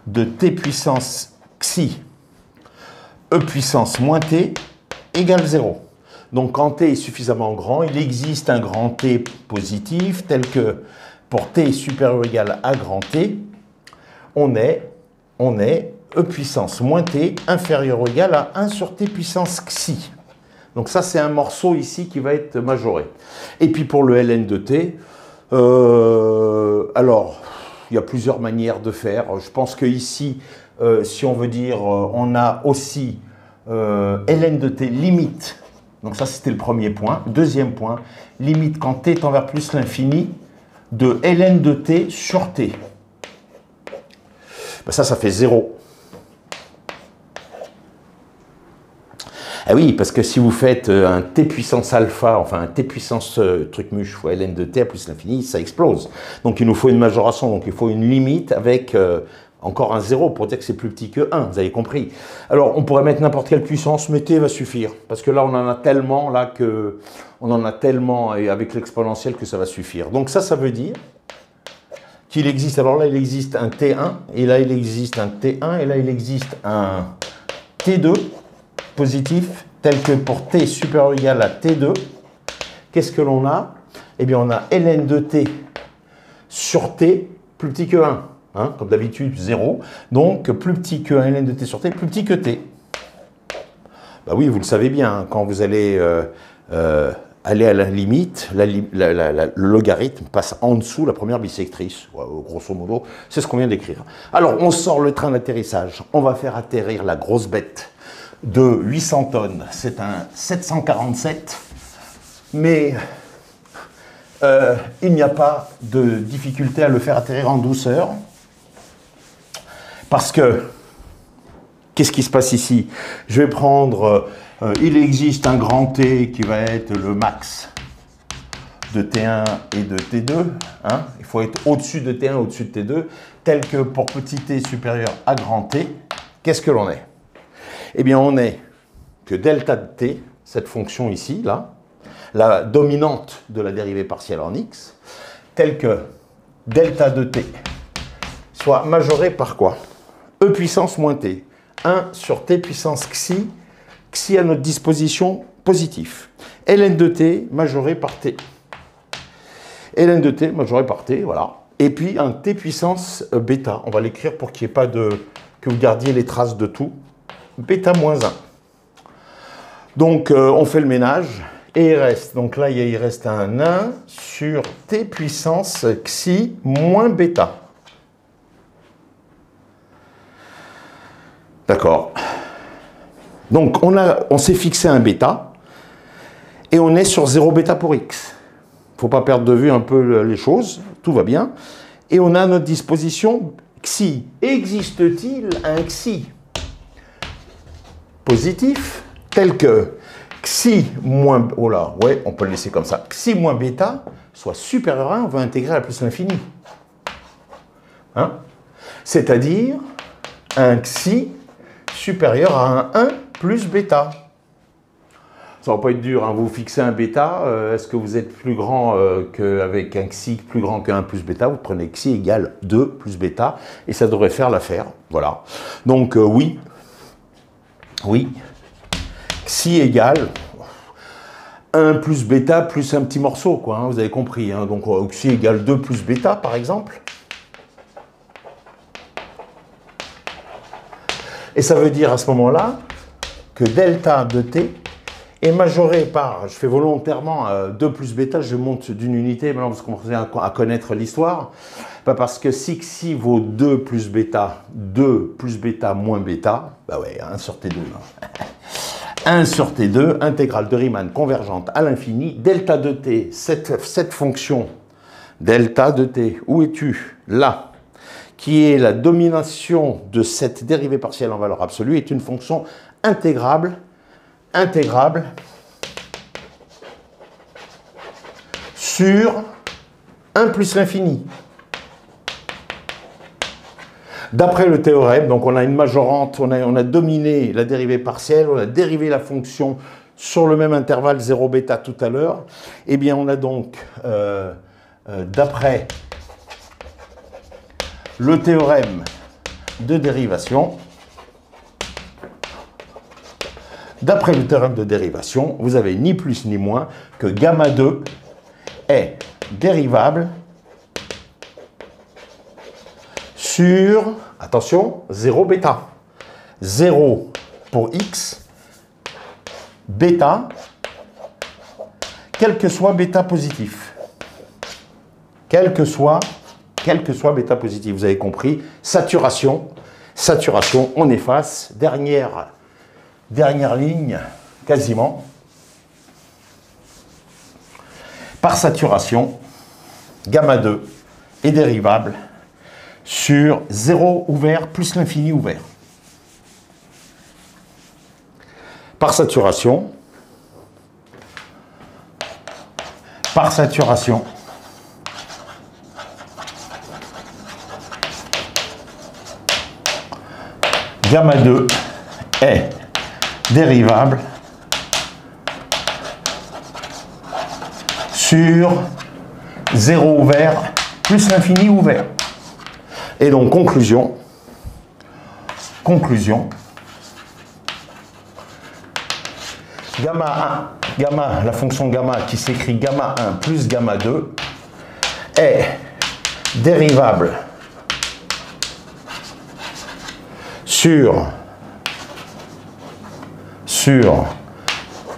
de t puissance xi e puissance moins t égale 0. Donc quand t est suffisamment grand, il existe un grand T positif tel que pour t supérieur ou égal à grand T, on est e puissance moins t inférieur ou égal à 1 sur t puissance xi. Donc ça c'est un morceau ici qui va être majoré. Et puis pour le ln de t, alors il y a plusieurs manières de faire. Je pense que ici, si on veut dire, on a aussi ln de t limite. Donc ça, c'était le premier point. Deuxième point, limite quand t tend vers plus l'infini de ln de t sur t. Ben ça fait 0. Ah oui, parce que si vous faites un t puissance alpha, enfin un t puissance truc muche fois ln de t à plus l'infini, ça explose. Donc il nous faut une majoration, donc il faut une limite avec encore un 0 pour dire que c'est plus petit que 1, vous avez compris. Alors on pourrait mettre n'importe quelle puissance, mais t va suffire, parce que là on en a tellement, et avec l'exponentielle que ça va suffire. Donc ça veut dire qu'il existe, alors là il existe un t1, et là il existe un t1, et là il existe un t2, positif, tel que pour t supérieur ou égal à t2, qu'est-ce que l'on a? Eh bien, on a ln de t sur t plus petit que 1, hein, comme d'habitude 0, donc plus petit que 1 ln de t sur t, plus petit que t. Bah oui, vous le savez bien, hein, quand vous allez aller à la limite, le logarithme passe en dessous la première bisectrice, grosso modo, c'est ce qu'on vient d'écrire. Alors, on sort le train d'atterrissage, on va faire atterrir la grosse bête de 800 tonnes, c'est un 747, mais il n'y a pas de difficulté à le faire atterrir en douceur. Parce que, qu'est-ce qui se passe ici? Je vais prendre, il existe un grand T qui va être le max de T1 et de T2. Hein. Il faut être au-dessus de T1, au-dessus de T2, tel que pour petit t supérieur à grand T, qu'est-ce que l'on est? Eh bien, on est que delta de t, cette fonction ici, là, la dominante de la dérivée partielle en x, telle que delta de t soit majorée par quoi? E puissance moins t. 1 sur t puissance xi, xi à notre disposition positif. ln de t majoré par t. ln de t majoré par t, voilà. Et puis un t puissance bêta. On va l'écrire pour qu'il n'y ait pas de... que vous gardiez les traces de tout. Bêta moins 1. Donc on fait le ménage et il reste. Donc là il reste un 1 sur t puissance xi moins bêta. D'accord. Donc on s'est fixé un bêta et on est sur 0 bêta pour x. Il ne faut pas perdre de vue un peu les choses, tout va bien. Et on a à notre disposition xi. Existe-t-il un xi positif tel que xi moins... Oh là, ouais, on peut le laisser comme ça. Xi moins bêta soit supérieur à 1, on va intégrer à plus l'infini. Hein? C'est-à-dire un xi supérieur à un 1 plus bêta. Ça va pas être dur, hein. Vous fixez un bêta, est-ce que vous êtes plus grand qu'avec un xi plus grand que 1 plus bêta? Vous prenez xi égale 2 plus bêta, et ça devrait faire l'affaire. Voilà. Donc oui, xi égale 1 plus bêta plus un petit morceau, quoi, hein, vous avez compris. Hein. Donc xi égale 2 plus bêta, par exemple. Et ça veut dire à ce moment-là que delta de t est majoré par, je fais volontairement 2 plus bêta, je monte d'une unité, maintenant vous commencez à connaître l'histoire, parce que si xi vaut 2 plus bêta moins bêta, bah ouais, 1 sur T2. Hein. 1 sur T2, intégrale de Riemann convergente à l'infini, delta de t, cette fonction, delta de t, où es-tu? Là, qui est la domination de cette dérivée partielle en valeur absolue, est une fonction intégrable sur 1 plus l'infini. D'après le théorème, donc on a une majorante, on a dominé la dérivée partielle, on a dérivé la fonction sur le même intervalle 0 bêta tout à l'heure. Eh bien, on a donc, d'après le théorème de dérivation, vous avez ni plus ni moins que gamma 2 est dérivable sur, attention, 0 bêta. 0 pour x, bêta, quel que soit bêta positif. Quel que soit bêta positif. Vous avez compris, saturation, on efface, dernière ligne, quasiment. Par saturation, gamma 2 est dérivable sur 0 ouvert plus l'infini ouvert. Par saturation, gamma 2 est dérivable sur 0 ouvert plus l'infini ouvert. Et donc, conclusion, la fonction gamma qui s'écrit gamma 1 plus gamma 2 est dérivable sur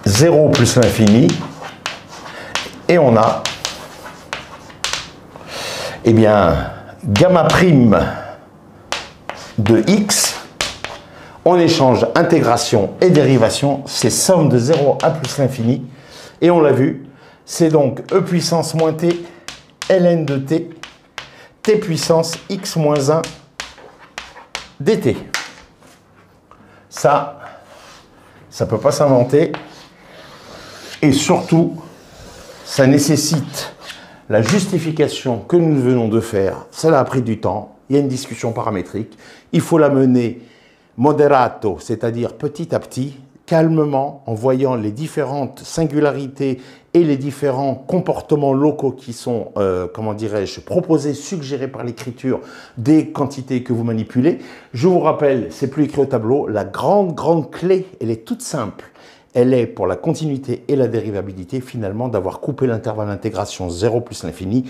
0 plus l'infini, et on a, eh bien, gamma prime de x, on échange intégration et dérivation, c'est somme de 0 à plus l'infini, et on l'a vu, C'est donc E puissance moins T, ln de T, T puissance x moins 1 dt. Ça ne peut pas s'inventer. Et surtout, ça nécessite la justification que nous venons de faire. Cela a pris du temps. Il y a une discussion paramétrique. Il faut la mener moderato, c'est-à-dire petit à petit, calmement, en voyant les différentes singularités et les différents comportements locaux qui sont, comment dirais-je, proposés, suggérés par l'écriture des quantités que vous manipulez. Je vous rappelle, c'est plus écrit au tableau, la grande clé, elle est toute simple. Elle est pour la continuité et la dérivabilité, finalement, d'avoir coupé l'intervalle d'intégration 0 plus l'infini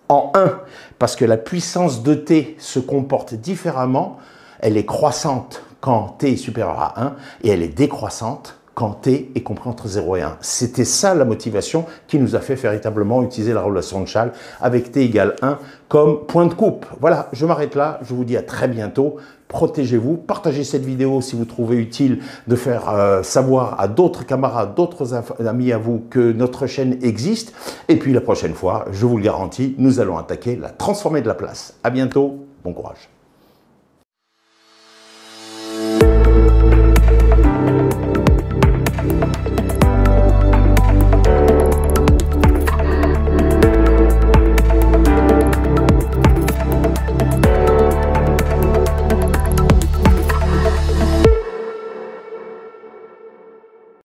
en 1, parce que la puissance de t se comporte différemment. Elle est croissante quand t est supérieur à 1 et elle est décroissante quand t est compris entre 0 et 1. C'était ça la motivation qui nous a fait véritablement utiliser la relation de Chasles avec t égale 1 comme point de coupe. Voilà, je m'arrête là, je vous dis à très bientôt. Protégez-vous, partagez cette vidéo si vous trouvez utile de faire savoir à d'autres camarades, d'autres amis à vous que notre chaîne existe. Et puis la prochaine fois, je vous le garantis, nous allons attaquer la transformée de Laplace. À bientôt, bon courage.